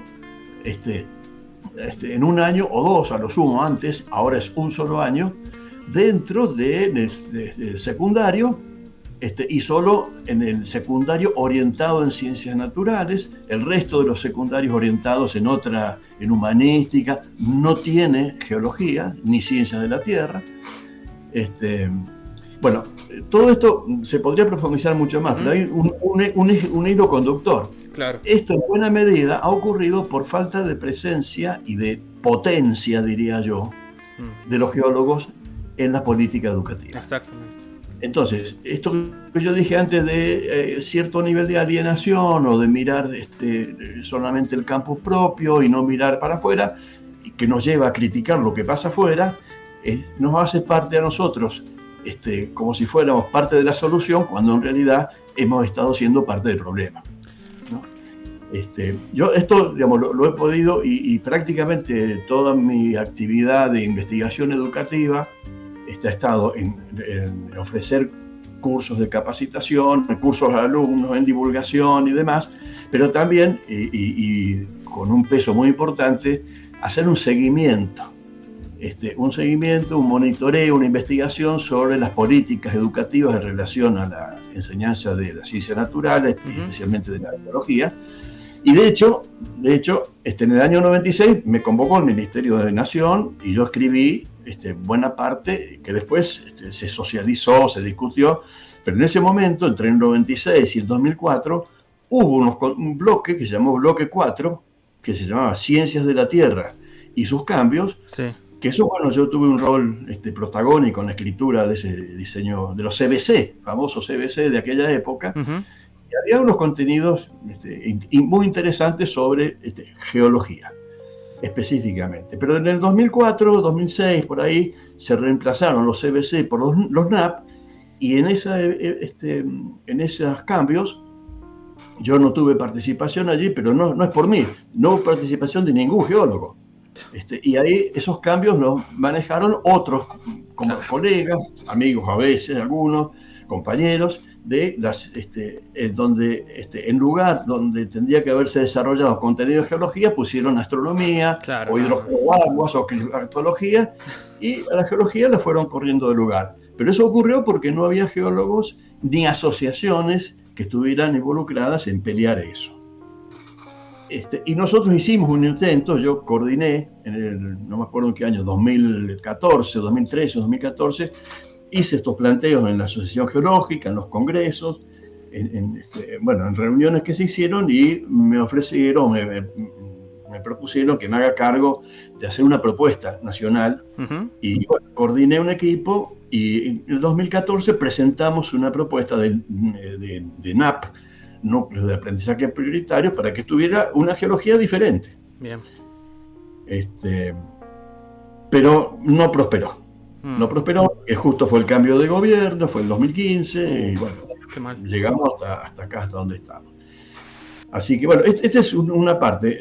en un año o dos a lo sumo antes, ahora es un solo año, dentro del secundario, y solo en el secundario orientado en ciencias naturales. El resto de los secundarios orientados en humanística no tiene geología ni ciencias de la Tierra. Bueno, todo esto se podría profundizar mucho más, pero hay un hilo conductor. Claro. Esto en buena medida ha ocurrido por falta de presencia y de potencia, diría yo, de los geólogos en la política educativa. Exactamente. Entonces, esto que yo dije antes de cierto nivel de alienación o de mirar solamente el campus propio y no mirar para afuera, que nos lleva a criticar lo que pasa afuera, nos hace parte a nosotros como si fuéramos parte de la solución, cuando en realidad hemos estado siendo parte del problema, ¿no? Yo esto, digamos, lo he podido, y prácticamente toda mi actividad de investigación educativa ha estado en ofrecer cursos de capacitación, cursos a alumnos en divulgación y demás, pero también, y con un peso muy importante, hacer un seguimiento, un monitoreo, una investigación sobre las políticas educativas en relación a la enseñanza de las ciencias naturales, especialmente de la biología. Y de hecho, en el año 96 me convocó el Ministerio de Nación y yo escribí buena parte, que después se socializó, se discutió, pero en ese momento, entre el 96 y el 2004, hubo un bloque que se llamó Bloque 4, que se llamaba Ciencias de la Tierra y sus cambios. Sí. Que eso, bueno, yo tuve un rol protagónico en la escritura de ese diseño, de los CBC, famosos CBC de aquella época. Y había unos contenidos muy interesantes sobre geología, específicamente. Pero en el 2004, 2006, por ahí, se reemplazaron los CBC por los NAP, y en esos cambios yo no tuve participación allí, pero no es por mí, no hubo participación de ningún geólogo. Y ahí esos cambios los manejaron otros, como colegas, amigos a veces, algunos, compañeros, en lugar donde tendría que haberse desarrollado contenido de geología, pusieron astronomía, o hidrogeoaguas, o climatología, y a la geología la fueron corriendo de lugar. Pero eso ocurrió porque no había geólogos ni asociaciones que estuvieran involucradas en pelear eso. Y nosotros hicimos un intento, yo coordiné, no me acuerdo en qué año, 2014, 2013 o 2014, hice estos planteos en la Asociación Geológica, en los congresos, en reuniones que se hicieron, y me ofrecieron, me propusieron que me haga cargo de hacer una propuesta nacional. Y bueno, coordiné un equipo, y en el 2014 presentamos una propuesta de NAP, núcleos de aprendizaje prioritario, para que tuviera una geología diferente. Bien. Pero no prosperó. No prosperó, que justo fue el cambio de gobierno, fue el 2015, y bueno, llegamos hasta acá, hasta donde estamos. Así que bueno, esta es una parte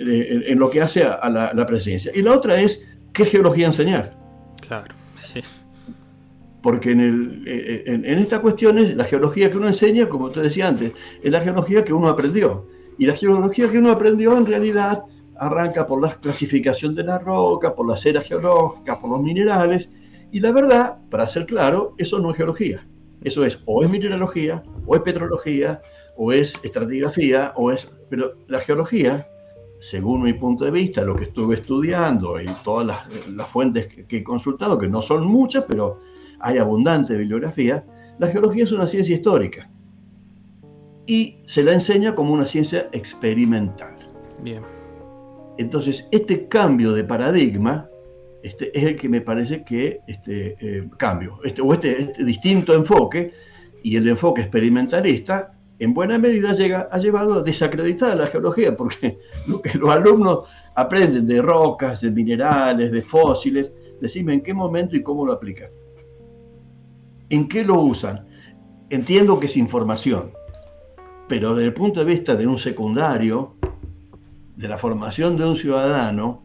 en lo que hace a la presencia. Y la otra es, ¿qué geología enseñar? Claro, sí. Porque en estas cuestiones, la geología que uno enseña, como te decía antes, es la geología que uno aprendió. Y la geología que uno aprendió, en realidad, arranca por la clasificación de la roca, por las eras geológicas, por los minerales. Y la verdad, para ser claro, eso no es geología. Eso es, o es mineralogía, o es petrología, o es estratigrafía, pero la geología, según mi punto de vista, lo que estuve estudiando y todas las fuentes que he consultado, que no son muchas, pero hay abundante bibliografía, la geología es una ciencia histórica y se la enseña como una ciencia experimental. Bien. Entonces, este cambio de paradigma es el que me parece que cambio, este distinto enfoque y el enfoque experimentalista en buena medida ha llevado a desacreditar la geología, porque lo que los alumnos aprenden de rocas, de minerales, de fósiles, decime en qué momento y cómo lo aplican. ¿En qué lo usan? Entiendo que es información, pero desde el punto de vista de un secundario, de la formación de un ciudadano,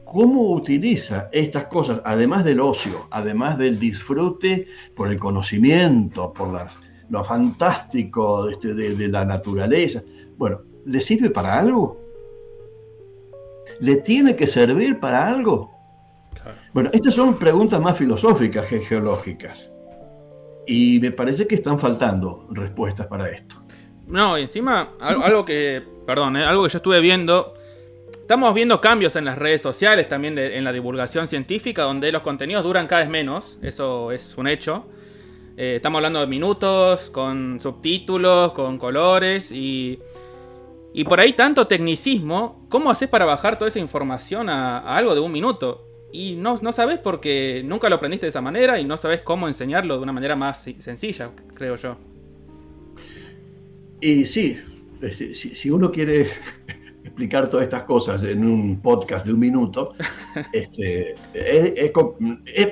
¿cómo utiliza estas cosas, además del ocio, además del disfrute por el conocimiento, por lo fantástico de la naturaleza? Bueno, ¿le sirve para algo? ¿Le tiene que servir para algo? Claro. Bueno, estas son preguntas más filosóficas que geológicas. Y me parece que están faltando respuestas para esto. No, y encima, algo que yo estuve viendo. Estamos viendo cambios en las redes sociales, también en la divulgación científica, donde los contenidos duran cada vez menos. Eso es un hecho. Estamos hablando de minutos, con subtítulos, con colores y por ahí tanto tecnicismo. ¿Cómo haces para bajar toda esa información a algo de un minuto? Y no sabes porque nunca lo aprendiste de esa manera y no sabes cómo enseñarlo de una manera más sencilla, creo yo. Y sí, si uno quiere explicar todas estas cosas en un podcast de un minuto,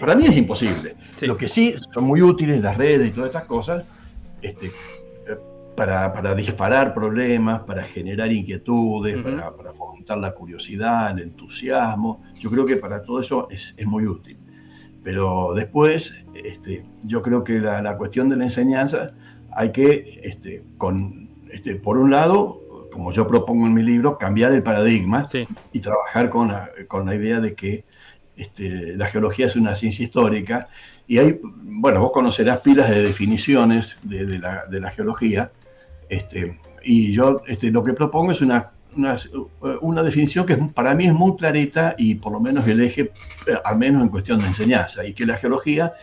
para mí es imposible. Sí. Lo que sí son muy útiles las redes y todas estas cosas para disparar problemas, para generar inquietudes, para fomentar la curiosidad, el entusiasmo. Yo creo que para todo eso es muy útil. Pero después, yo creo que la cuestión de la enseñanza hay que, por un lado, como yo propongo en mi libro, cambiar el paradigma y trabajar con la idea de que la geología es una ciencia histórica. Y hay, bueno, vos conocerás pilas de definiciones de la geología. Y yo lo que propongo es una definición que para mí es muy clarita y por lo menos el eje, al menos en cuestión de enseñanza, y que la geología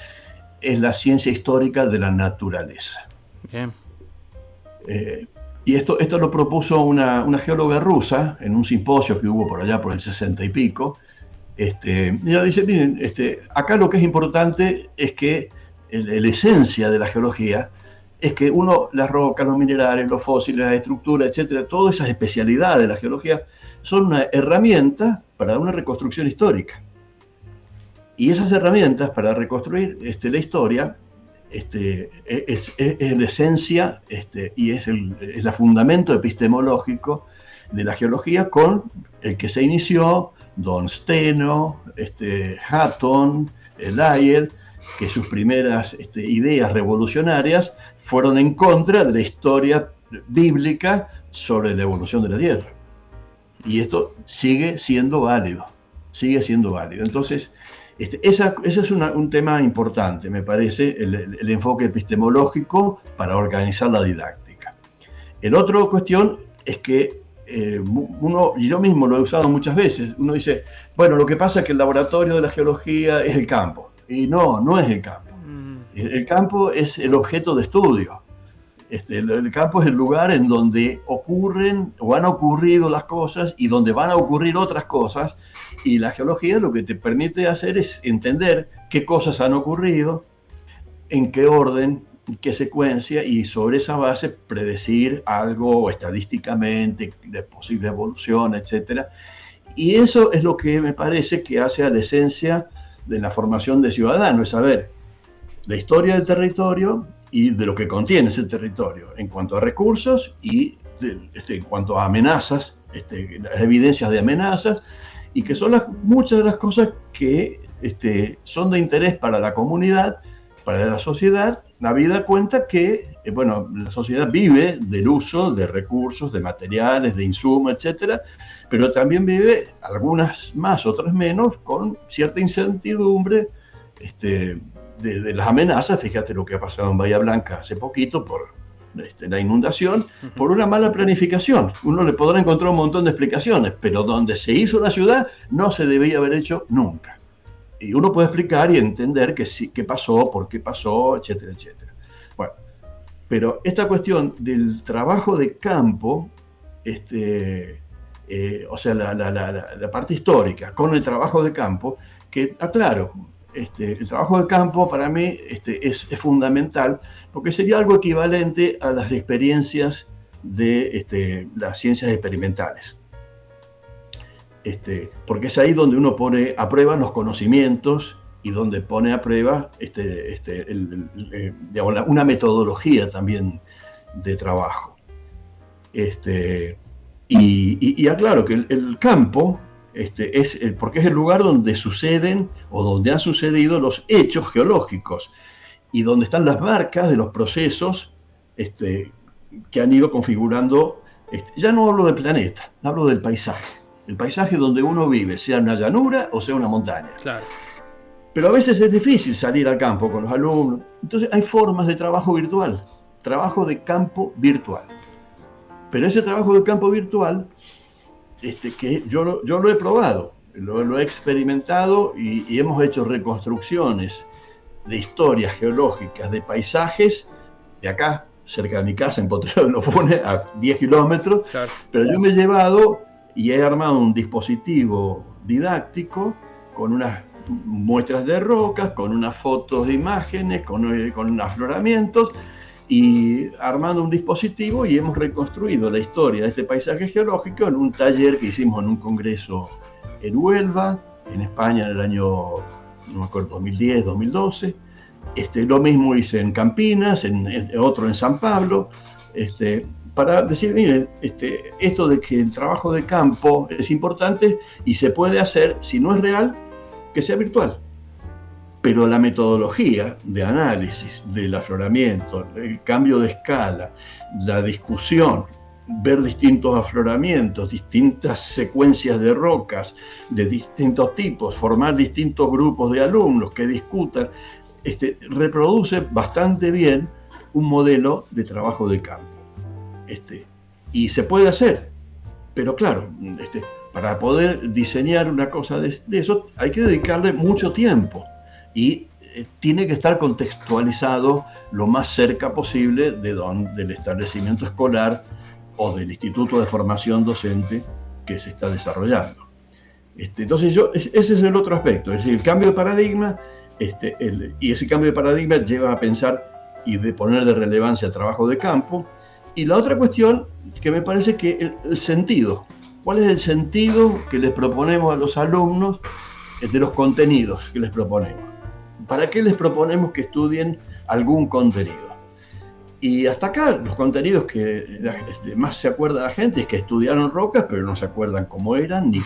es la ciencia histórica de la naturaleza. Bien. Y esto lo propuso una geóloga rusa en un simposio que hubo por allá por el 60 y pico. Y ella dice, miren, acá lo que es importante es que la esencia de la geología es que las rocas, los minerales, los fósiles, la estructura, etcétera, todas esas especialidades de la geología son una herramienta para una reconstrucción histórica. Y esas herramientas para reconstruir la historia es la esencia y es el fundamento epistemológico de la geología con el que se inició Don Steno, Hutton, Lyell, que sus primeras ideas revolucionarias fueron en contra de la historia bíblica sobre la evolución de la Tierra. Y esto sigue siendo válido. Entonces, ese es un tema importante, me parece, el enfoque epistemológico para organizar la didáctica. El otro cuestión es que yo mismo lo he usado muchas veces, uno dice, bueno, lo que pasa es que el laboratorio de la geología es el campo. Y no es el campo. El campo es el objeto de estudio. El campo es el lugar en donde ocurren o han ocurrido las cosas y donde van a ocurrir otras cosas. Y la geología lo que te permite hacer es entender qué cosas han ocurrido, en qué orden, en qué secuencia, y sobre esa base predecir algo estadísticamente de posible evolución, etc. Y eso es lo que me parece que hace a la esencia de la formación de ciudadano, es saber la historia del territorio y de lo que contiene ese territorio en cuanto a recursos y en cuanto a amenazas, las evidencias de amenazas, y que son muchas de las cosas que son de interés para la comunidad, para la sociedad. La vida cuenta que la sociedad vive del uso de recursos, de materiales, de insumos, etcétera, pero también vive, algunas más, otras menos, con cierta incertidumbre de las amenazas. Fíjate lo que ha pasado en Bahía Blanca hace poquito por la inundación, por una mala planificación. Uno le podrá encontrar un montón de explicaciones, pero donde se hizo la ciudad no se debía haber hecho nunca. Y uno puede explicar y entender qué pasó, por qué pasó, etcétera, etcétera. Bueno, pero esta cuestión del trabajo de campo, o sea, la parte histórica con el trabajo de campo, que aclaro, el trabajo de campo para mí es fundamental, porque sería algo equivalente a las experiencias de las ciencias experimentales. Porque es ahí donde uno pone a prueba los conocimientos y donde pone a prueba digamos, una metodología también de trabajo. Y aclaro que el campo porque es el lugar donde suceden o donde han sucedido los hechos geológicos y donde están las marcas de los procesos que han ido configurando. Ya no hablo del planeta, hablo del paisaje. El paisaje donde uno vive, sea una llanura o sea una montaña. Claro. Pero a veces es difícil salir al campo con los alumnos. Entonces hay formas de trabajo virtual, trabajo de campo virtual. Pero ese trabajo de campo virtual, que yo lo he probado, lo he experimentado y hemos hecho reconstrucciones de historias geológicas, de paisajes, de acá, cerca de mi casa, en Potrero de los Funes, a 10 kilómetros. Claro. Pero yo me he llevado y he armado un dispositivo didáctico con unas muestras de rocas, con unas fotos de imágenes, con afloramientos, y armando un dispositivo, y hemos reconstruido la historia de este paisaje geológico en un taller que hicimos en un congreso en Huelva, en España, en el año, no me acuerdo, 2010, 2012. Lo mismo hice en Campinas, otro en San Pablo, para decir, miren, esto de que el trabajo de campo es importante y se puede hacer, si no es real, que sea virtual. Pero la metodología de análisis del afloramiento, el cambio de escala, la discusión, ver distintos afloramientos, distintas secuencias de rocas de distintos tipos, formar distintos grupos de alumnos que discutan, reproduce bastante bien un modelo de trabajo de campo. Y se puede hacer, pero claro, para poder diseñar una cosa de eso hay que dedicarle mucho tiempo y tiene que estar contextualizado lo más cerca posible del establecimiento escolar o del instituto de formación docente que se está desarrollando. Entonces ese es el otro aspecto, es decir, el cambio de paradigma, y ese cambio de paradigma lleva a pensar y de poner de relevancia el trabajo de campo. Y la otra cuestión que me parece que el sentido. ¿Cuál es el sentido que les proponemos a los alumnos de los contenidos que les proponemos? ¿Para qué les proponemos que estudien algún contenido? Y hasta acá los contenidos que más se acuerda la gente es que estudiaron rocas, pero no se acuerdan cómo eran, ni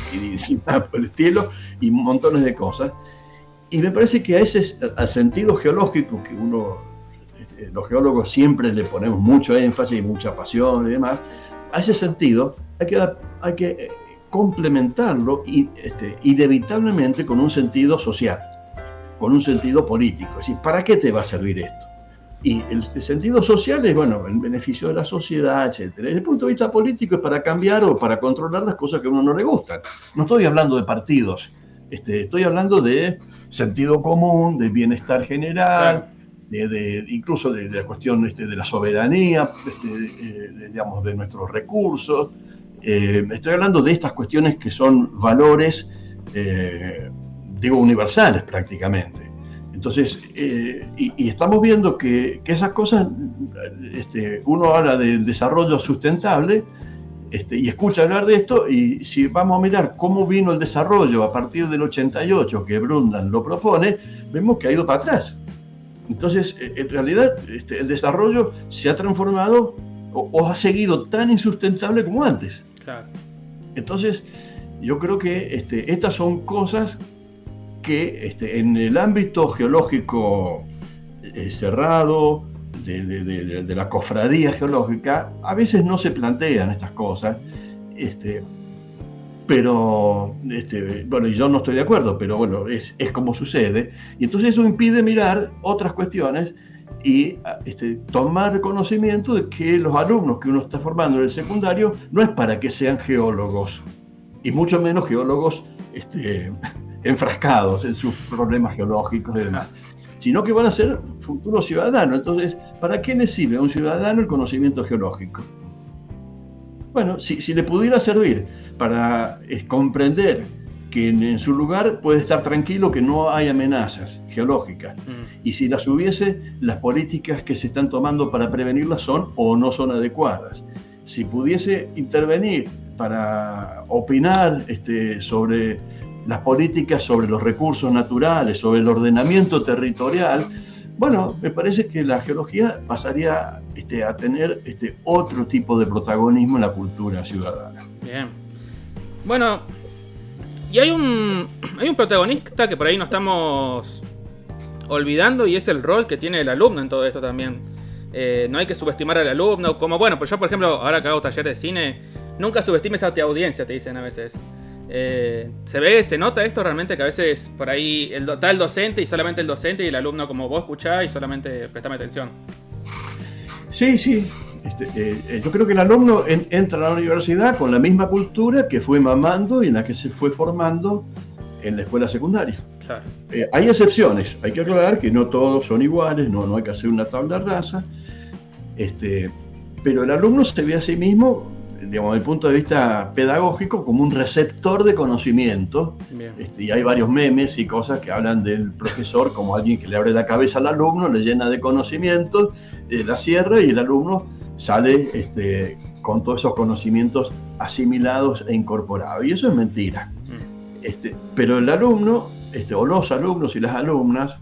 nada por el estilo, y montones de cosas. Y me parece que al sentido geológico que los geólogos siempre le ponemos mucho énfasis y mucha pasión y demás, a ese sentido hay que complementarlo inevitablemente con un sentido social, con un sentido político. Es decir, ¿para qué te va a servir esto? Y el sentido social es, bueno, el beneficio de la sociedad, etc. Desde el punto de vista político es para cambiar o para controlar las cosas que a uno no le gustan. No estoy hablando de partidos, estoy hablando de sentido común, de bienestar general, incluso de la cuestión de la soberanía, digamos, de nuestros recursos. Estoy hablando de estas cuestiones que son valores, universales prácticamente. Entonces, y estamos viendo que esas cosas, uno habla del desarrollo sustentable, y escucha hablar de esto, y si vamos a mirar cómo vino el desarrollo a partir del 88, que Brundtland lo propone, vemos que ha ido para atrás. Entonces, en realidad, el desarrollo se ha transformado o ha seguido tan insustentable como antes. Claro. Entonces, yo creo que estas son cosas que en el ámbito geológico cerrado, de la cofradía geológica, a veces no se plantean estas cosas, pero, bueno, y yo no estoy de acuerdo, pero bueno, es como sucede, y entonces eso impide mirar otras cuestiones y tomar conocimiento de que los alumnos que uno está formando en el secundario no es para que sean geólogos, y mucho menos geólogos enfrascados en sus problemas geológicos y demás, sino que van a ser futuros ciudadanos. Entonces, ¿para qué le sirve a un ciudadano el conocimiento geológico? Bueno, si le pudiera servir para comprender que en su lugar puede estar tranquilo que no hay amenazas geológicas. Y si las hubiese, las políticas que se están tomando para prevenirlas son o no son adecuadas. Si pudiese intervenir para opinar sobre las políticas, sobre los recursos naturales, sobre el ordenamiento territorial, bueno, me parece que la geología pasaría a tener otro tipo de protagonismo en la cultura ciudadana. Bien. Bueno, y hay un protagonista que por ahí no estamos olvidando, y es el rol que tiene el alumno en todo esto también. No hay que subestimar al alumno, como bueno, pues yo por ejemplo, ahora que hago taller de cine, nunca subestimes a tu audiencia, te dicen a veces. Se nota esto realmente, que a veces por ahí está el docente y solamente el docente, y el alumno como vos escuchás y solamente prestame atención. Sí, sí. Yo creo que el alumno entra a la universidad con la misma cultura que fue mamando y en la que se fue formando en la escuela secundaria. Claro. Hay excepciones, hay que aclarar que no todos son iguales, no hay que hacer una tabla rasa, pero el alumno se ve a sí mismo, digamos, desde el punto de vista pedagógico, como un receptor de conocimiento. Y hay varios memes y cosas que hablan del profesor como alguien que le abre la cabeza al alumno, le llena de conocimientos, la cierra y el alumno sale con todos esos conocimientos asimilados e incorporados. Y eso es mentira. Pero el alumno, o los alumnos y las alumnas,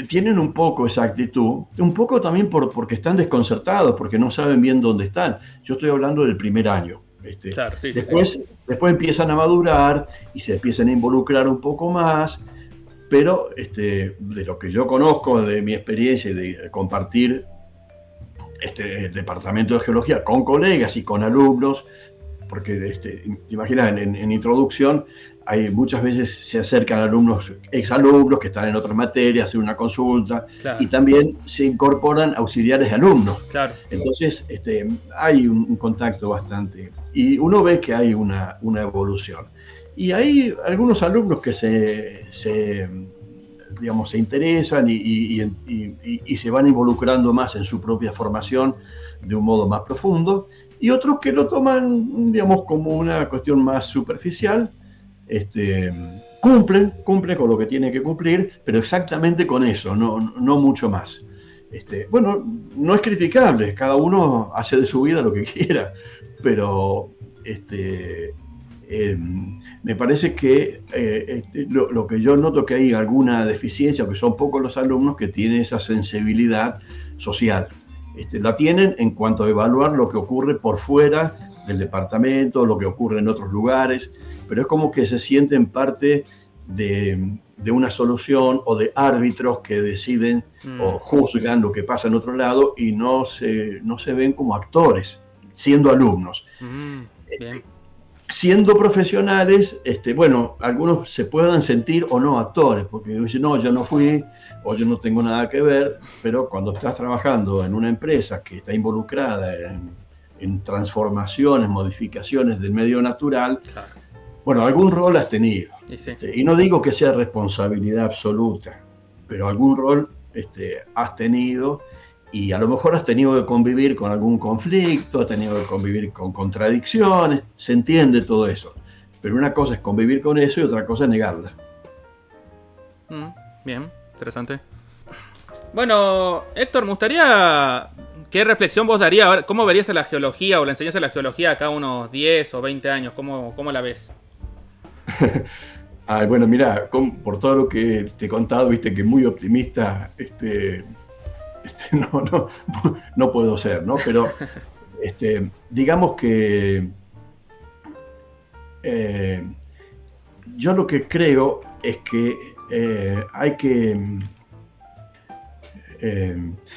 tienen un poco esa actitud, un poco también porque están desconcertados, porque no saben bien dónde están. Yo estoy hablando del primer año. Claro, sí, después empiezan a madurar y se empiezan a involucrar un poco más, pero de lo que yo conozco, de mi experiencia y de compartir el departamento de geología con colegas y con alumnos, porque imaginas, en introducción muchas veces se acercan alumnos, exalumnos que están en otras materias, hacen una consulta, claro, y también se incorporan auxiliares de alumnos. Claro. Entonces hay un contacto bastante, y uno ve que hay una evolución. Y hay algunos alumnos que se interesan y se van involucrando más en su propia formación de un modo más profundo, y otros que lo toman, digamos, como una cuestión más superficial. Cumplen con lo que tienen que cumplir, pero exactamente con eso, no mucho más. Bueno, no es criticable, cada uno hace de su vida lo que quiera, pero me parece que lo que yo noto que hay alguna deficiencia, que son pocos los alumnos que tienen esa sensibilidad social. La tienen en cuanto a evaluar lo que ocurre por fuera del departamento, lo que ocurre en otros lugares, pero es como que se sienten parte de una solución o de árbitros que deciden o juzgan lo que pasa en otro lado y no se ven como actores, siendo alumnos. Bien. Siendo profesionales, bueno, algunos se puedan sentir o no actores, porque dicen, no, yo no fui, o yo no tengo nada que ver, pero cuando estás trabajando en una empresa que está involucrada en transformaciones, modificaciones del medio natural, claro, bueno, algún rol has tenido. Sí. Y no digo que sea responsabilidad absoluta, pero algún rol has tenido, y a lo mejor has tenido que convivir con algún conflicto, has tenido que convivir con contradicciones, se entiende todo eso. Pero una cosa es convivir con eso y otra cosa es negarla. Bien, interesante. Bueno, Héctor, me gustaría... ¿Qué reflexión vos darías? ¿Cómo verías a la geología o la enseñanza de la geología acá unos 10 o 20 años? ¿Cómo la ves? Bueno, mira, por todo lo que te he contado, viste que muy optimista no puedo ser, ¿no? Pero digamos que yo lo que creo es que hay que...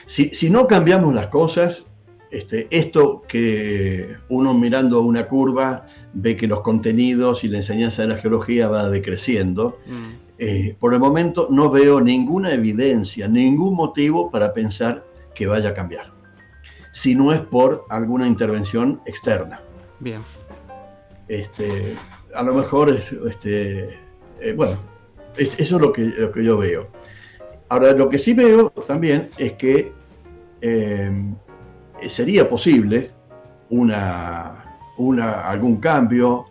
si no cambiamos las cosas, esto que uno mirando una curva ve que los contenidos y la enseñanza de la geología va decreciendo, por el momento no veo ninguna evidencia, ningún motivo para pensar que vaya a cambiar, si no es por alguna intervención externa. Bien. A lo mejor bueno, eso es lo que yo veo. Ahora, lo que sí veo también es que sería posible algún cambio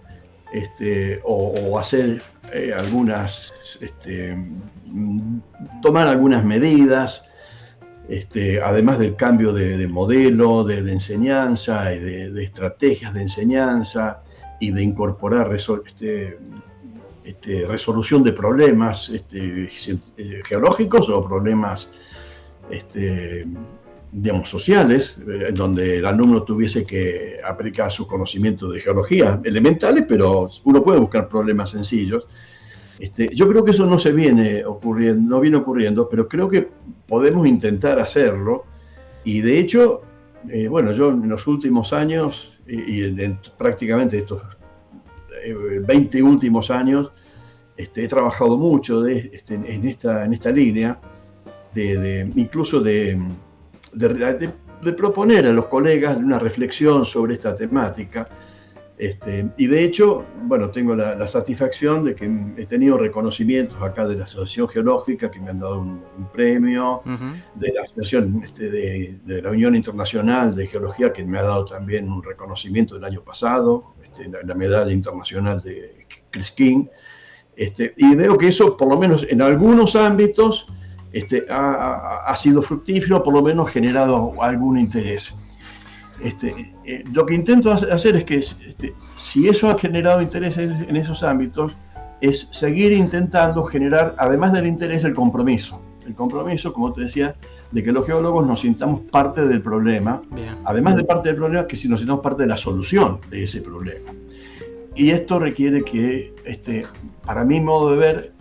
o hacer tomar algunas medidas, además del cambio de modelo de enseñanza y de estrategias de enseñanza y de incorporar resolución de problemas geológicos o problemas digamos, sociales, donde el alumno tuviese que aplicar sus conocimientos de geología elementales, pero uno puede buscar problemas sencillos. Yo creo que eso no viene ocurriendo, pero creo que podemos intentar hacerlo. Y de hecho, bueno, yo en los últimos años, prácticamente estos 20 últimos años, he trabajado mucho en esta línea, incluso de proponer a los colegas una reflexión sobre esta temática. Y de hecho, bueno, tengo la satisfacción de que he tenido reconocimientos acá de la Asociación Geológica, que me han dado un premio, de la Asociación de la Unión Internacional de Geología, que me ha dado también un reconocimiento del año pasado, la Medalla Internacional de Chris King. Y veo que eso, por lo menos en algunos ámbitos, ha sido fructífero, por lo menos generado algún interés. Lo que intento hacer es que si eso ha generado interés en esos ámbitos, es seguir intentando generar, además del interés, el compromiso. El compromiso, como te decía, de que los geólogos nos sintamos parte del problema, además de parte del problema, que si nos sintamos parte de la solución de ese problema. Y esto requiere que, para mi modo de ver,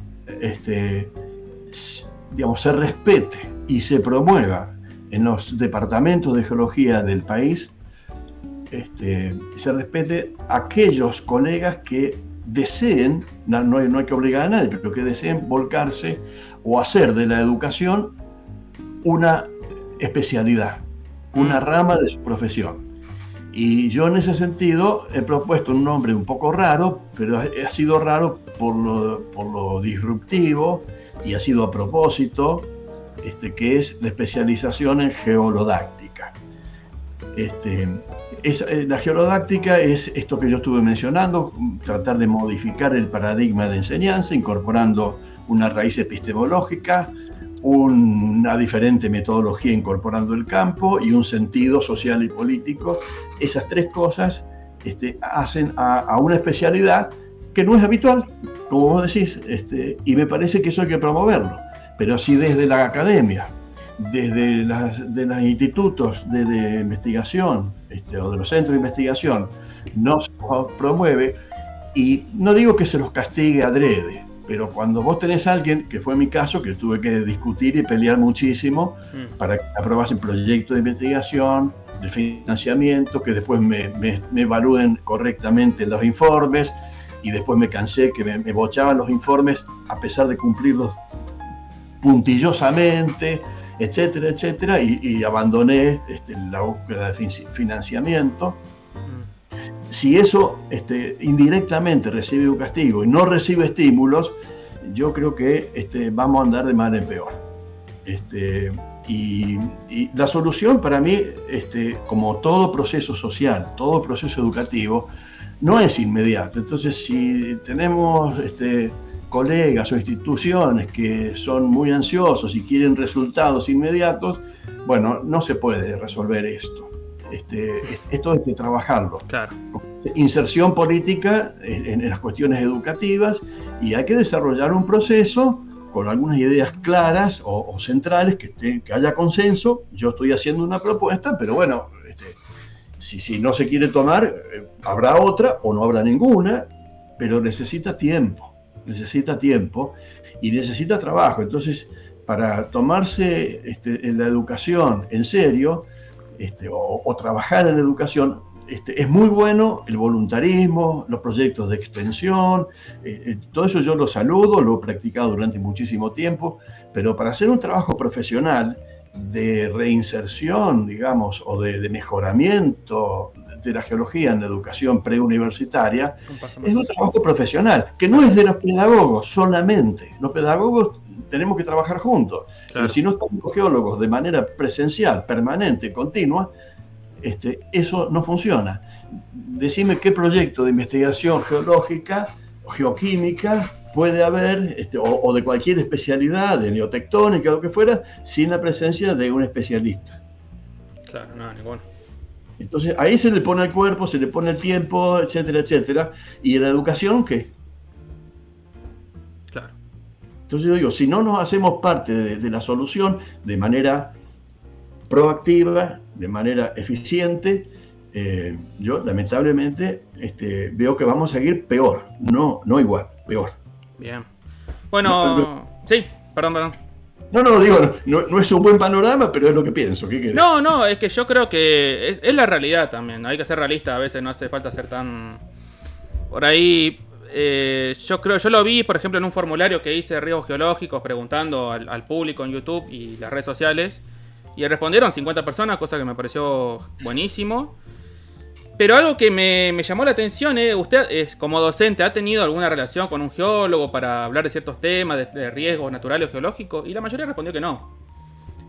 digamos, se respete y se promueva en los departamentos de geología del país, se respete a aquellos colegas que deseen, no hay que obligar a nadie, pero que deseen volcarse o hacer de la educación una especialidad, una rama de su profesión. Y yo en ese sentido he propuesto un nombre un poco raro, pero ha sido raro por lo disruptivo y ha sido a propósito, que es la especialización en geolodáctica. La geolodáctica es esto que yo estuve mencionando, tratar de modificar el paradigma de enseñanza, incorporando una raíz epistemológica, una diferente metodología incorporando el campo y un sentido social y político. Esas tres cosas hacen a una especialidad que no es habitual, como vos decís, y me parece que eso hay que promoverlo, pero si desde la academia, desde los institutos de investigación o de los centros de investigación no se promueve, y no digo que se los castigue adrede, pero cuando vos tenés a alguien, que fue mi caso, que tuve que discutir y pelear muchísimo para que aprobasen proyectos de investigación, de financiamiento, que después me evalúen correctamente los informes, y después me cansé que me bochaban los informes a pesar de cumplirlos puntillosamente, etcétera, etcétera, y abandoné la búsqueda de financiamiento. Si eso indirectamente recibe un castigo y no recibe estímulos, yo creo que vamos a andar de mal en peor. Y la solución para mí, como todo proceso social, todo proceso educativo, no es inmediato. Entonces, si tenemos colegas o instituciones que son muy ansiosos y quieren resultados inmediatos, bueno, no se puede resolver esto. Esto hay que trabajarlo. Claro. Inserción política en las cuestiones educativas, y hay que desarrollar un proceso con algunas ideas claras o centrales, que haya consenso. Yo estoy haciendo una propuesta, pero bueno, si no se quiere tomar, habrá otra o no habrá ninguna, pero necesita tiempo y necesita trabajo. Entonces, para tomarse la educación en serio, o trabajar en la educación, es muy bueno el voluntarismo, los proyectos de extensión, todo eso yo lo saludo, lo he practicado durante muchísimo tiempo, pero para hacer un trabajo profesional de reinserción, digamos, o de mejoramiento de la geología en la educación preuniversitaria, es un trabajo profesional, que no es de los pedagogos solamente. Los pedagogos tenemos que trabajar juntos, claro. Pero si no estamos los geólogos de manera presencial, permanente, continua, eso no funciona. Decime qué proyecto de investigación geológica o geoquímica puede haber, o de cualquier especialidad, de neotectónica o lo que fuera, sin la presencia de un especialista. Claro, no, ninguno. Entonces ahí se le pone el cuerpo, se le pone el tiempo, etcétera, etcétera. ¿Y en la educación qué? Claro. Entonces yo digo, si no nos hacemos parte de la solución de manera proactiva, de manera eficiente, yo lamentablemente veo que vamos a seguir peor, no igual, peor. Bien. Bueno, sí, perdón. No, digo, no es un buen panorama, pero es lo que pienso. ¿Qué querés? No, es que yo creo que es la realidad también. Hay que ser realista, a veces no hace falta ser tan... Por ahí, yo lo vi, por ejemplo, en un formulario que hice de riesgos geológicos, preguntando al público en YouTube y las redes sociales. Y respondieron 50 personas, cosa que me pareció buenísimo. Pero algo que me llamó la atención, usted como docente, ¿ha tenido alguna relación con un geólogo para hablar de ciertos temas, de riesgos naturales o geológicos? Y la mayoría respondió que no.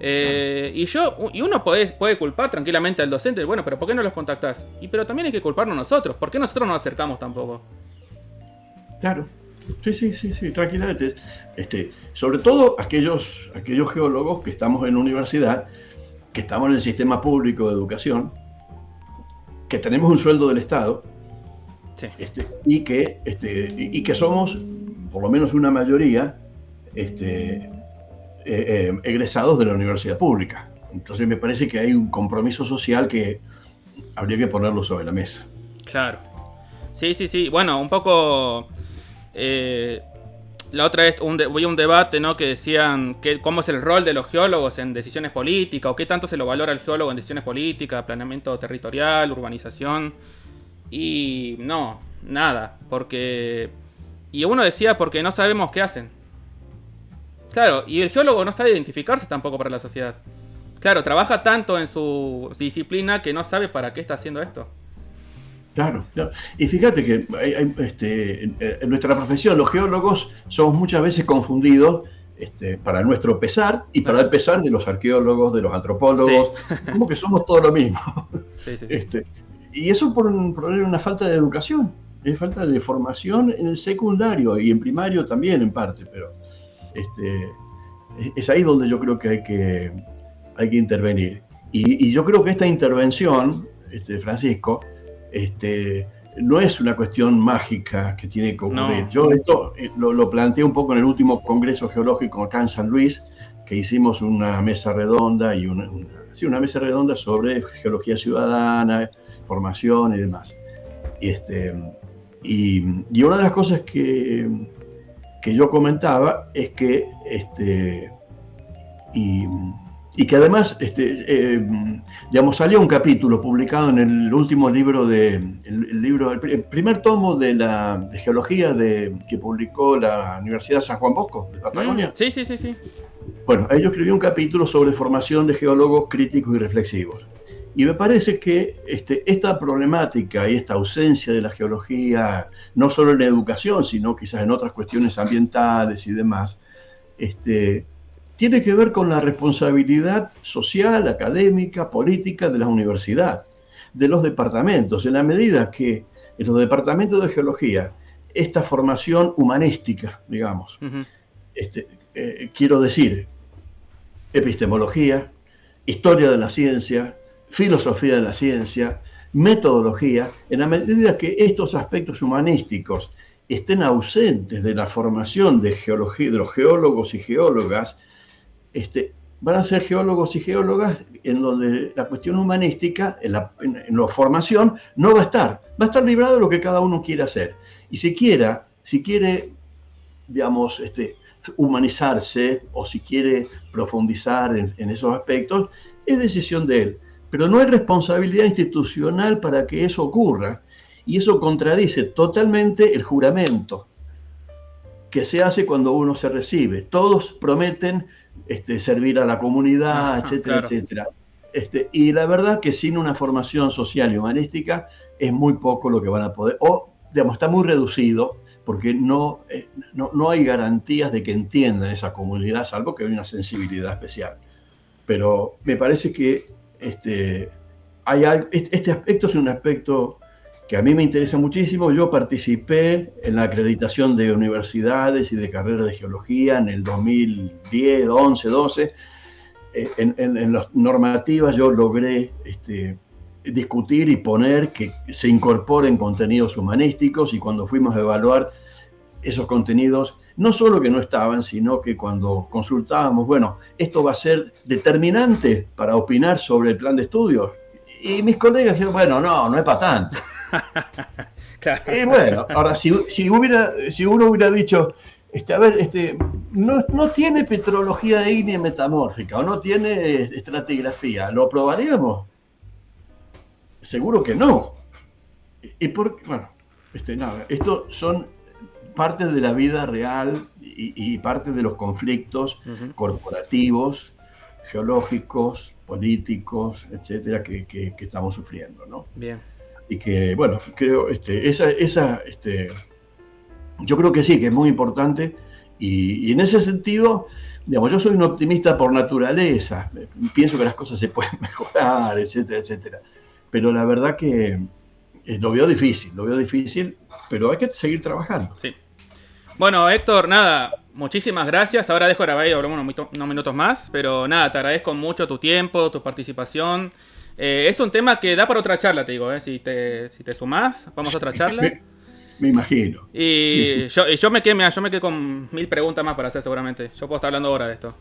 Y uno puede culpar tranquilamente al docente, bueno, pero ¿por qué no los contactás? Pero también hay que culparnos nosotros, ¿por qué nosotros no nos acercamos tampoco? Claro, sí, tranquilamente. Sobre todo aquellos geólogos que estamos en universidad, que estamos en el sistema público de educación, que tenemos un sueldo del Estado, sí. y que somos, por lo menos una mayoría, egresados de la universidad pública. Entonces me parece que hay un compromiso social que habría que ponerlo sobre la mesa. Claro. Sí. Bueno, un poco... la otra vez vi un debate, ¿no? Que decían cómo es el rol de los geólogos en decisiones políticas, o qué tanto se lo valora el geólogo en decisiones políticas, planeamiento territorial, urbanización. Y no, nada, porque... Y uno decía porque no sabemos qué hacen. Claro, y el geólogo no sabe identificarse tampoco para la sociedad. Claro, trabaja tanto en su disciplina que no sabe para qué está haciendo esto. Claro. Y fíjate que en nuestra profesión los geólogos somos muchas veces confundidos, para nuestro pesar y para el pesar de los arqueólogos, de los antropólogos, sí. Como que somos todo lo mismo. Sí. Y eso por una falta de educación, es falta de formación en el secundario y en primario también en parte, pero es ahí donde yo creo que hay que intervenir. Y yo creo que esta intervención, Francisco, no es una cuestión mágica que tiene que ocurrir. No. Yo esto lo planteé un poco en el último congreso geológico acá en San Luis, que hicimos una mesa redonda y una mesa redonda sobre geología ciudadana, formación y demás. Y una de las cosas que yo comentaba es que y que además, digamos, salió un capítulo publicado en el último libro el primer tomo de geología que publicó la Universidad San Juan Bosco de Patagonia. Sí. Bueno, ahí yo escribí un capítulo sobre formación de geólogos críticos y reflexivos. Y me parece que esta problemática y esta ausencia de la geología, no solo en la educación, sino quizás en otras cuestiones ambientales y demás, tiene que ver con la responsabilidad social, académica, política de la universidad, de los departamentos. En la medida que en los departamentos de geología, esta formación humanística, digamos, quiero decir, epistemología, historia de la ciencia, filosofía de la ciencia, metodología, en la medida que estos aspectos humanísticos estén ausentes de la formación de geología, de los geólogos y geólogas, van a ser geólogos y geólogas en donde la cuestión humanística, en la formación, no va a estar. Va a estar librado de lo que cada uno quiere hacer. Y si quiere, digamos, humanizarse o si quiere profundizar en esos aspectos, es decisión de él. Pero no hay responsabilidad institucional para que eso ocurra. Y eso contradice totalmente el juramento que se hace cuando uno se recibe. Todos prometen servir a la comunidad, etcétera, claro. Etcétera. Y la verdad que sin una formación social y humanística es muy poco lo que van a poder, o digamos, está muy reducido porque no hay garantías de que entiendan esa comunidad, salvo que hay una sensibilidad especial. Pero me parece que este aspecto es un aspecto que a mí me interesa muchísimo. Yo participé en la acreditación de universidades y de carreras de geología en el 2010, 11, 12. En las normativas yo logré discutir y poner que se incorporen contenidos humanísticos, y cuando fuimos a evaluar esos contenidos, no solo que no estaban, sino que cuando consultábamos, bueno, esto va a ser determinante para opinar sobre el plan de estudios. Y mis colegas dijeron, bueno, no es para tanto. Claro. Y bueno, ahora si uno hubiera dicho, a ver, no tiene petrología ígnea metamórfica o no tiene estratigrafía, ¿lo probaríamos? Seguro que no. Y bueno, nada, esto son parte de la vida real y parte de los conflictos corporativos, geológicos, políticos, etcétera, que estamos sufriendo, ¿no? Bien. Y que, bueno, creo, yo creo que sí, que es muy importante, y en ese sentido, digamos, yo soy un optimista por naturaleza, pienso que las cosas se pueden mejorar, etcétera, etcétera, pero la verdad que lo veo difícil, pero hay que seguir trabajando. Sí. Bueno, Héctor, nada, muchísimas gracias. Ahora dejo grabar y hablamos unos minutos más, pero nada, te agradezco mucho tu tiempo, tu participación. Es un tema que da para otra charla, te digo, si te sumás, vamos a otra charla. Me imagino. Y sí. Yo me quedé con 1000 preguntas más para hacer seguramente. Yo puedo estar hablando ahora de esto.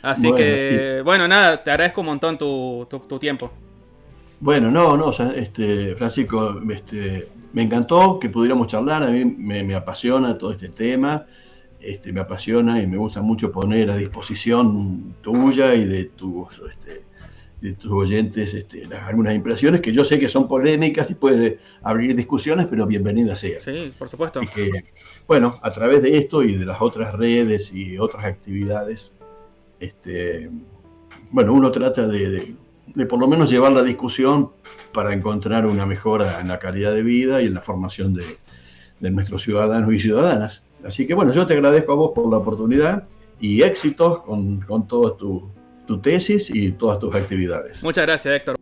Así bueno, que, sí. Bueno, nada, te agradezco un montón tu tiempo. Bueno, Francisco, me encantó que pudiéramos charlar. A mí me apasiona todo este tema, me apasiona y me gusta mucho poner a disposición tuya y de tus oyentes algunas impresiones que yo sé que son polémicas y puede abrir discusiones, pero bienvenidas sean. Sí, por supuesto. Y que, bueno, a través de esto y de las otras redes y otras actividades, bueno, uno trata de por lo menos llevar la discusión para encontrar una mejora en la calidad de vida y en la formación de nuestros ciudadanos y ciudadanas. Así que bueno, yo te agradezco a vos por la oportunidad y éxitos con toda tu tesis y todas tus actividades. Muchas gracias, Héctor.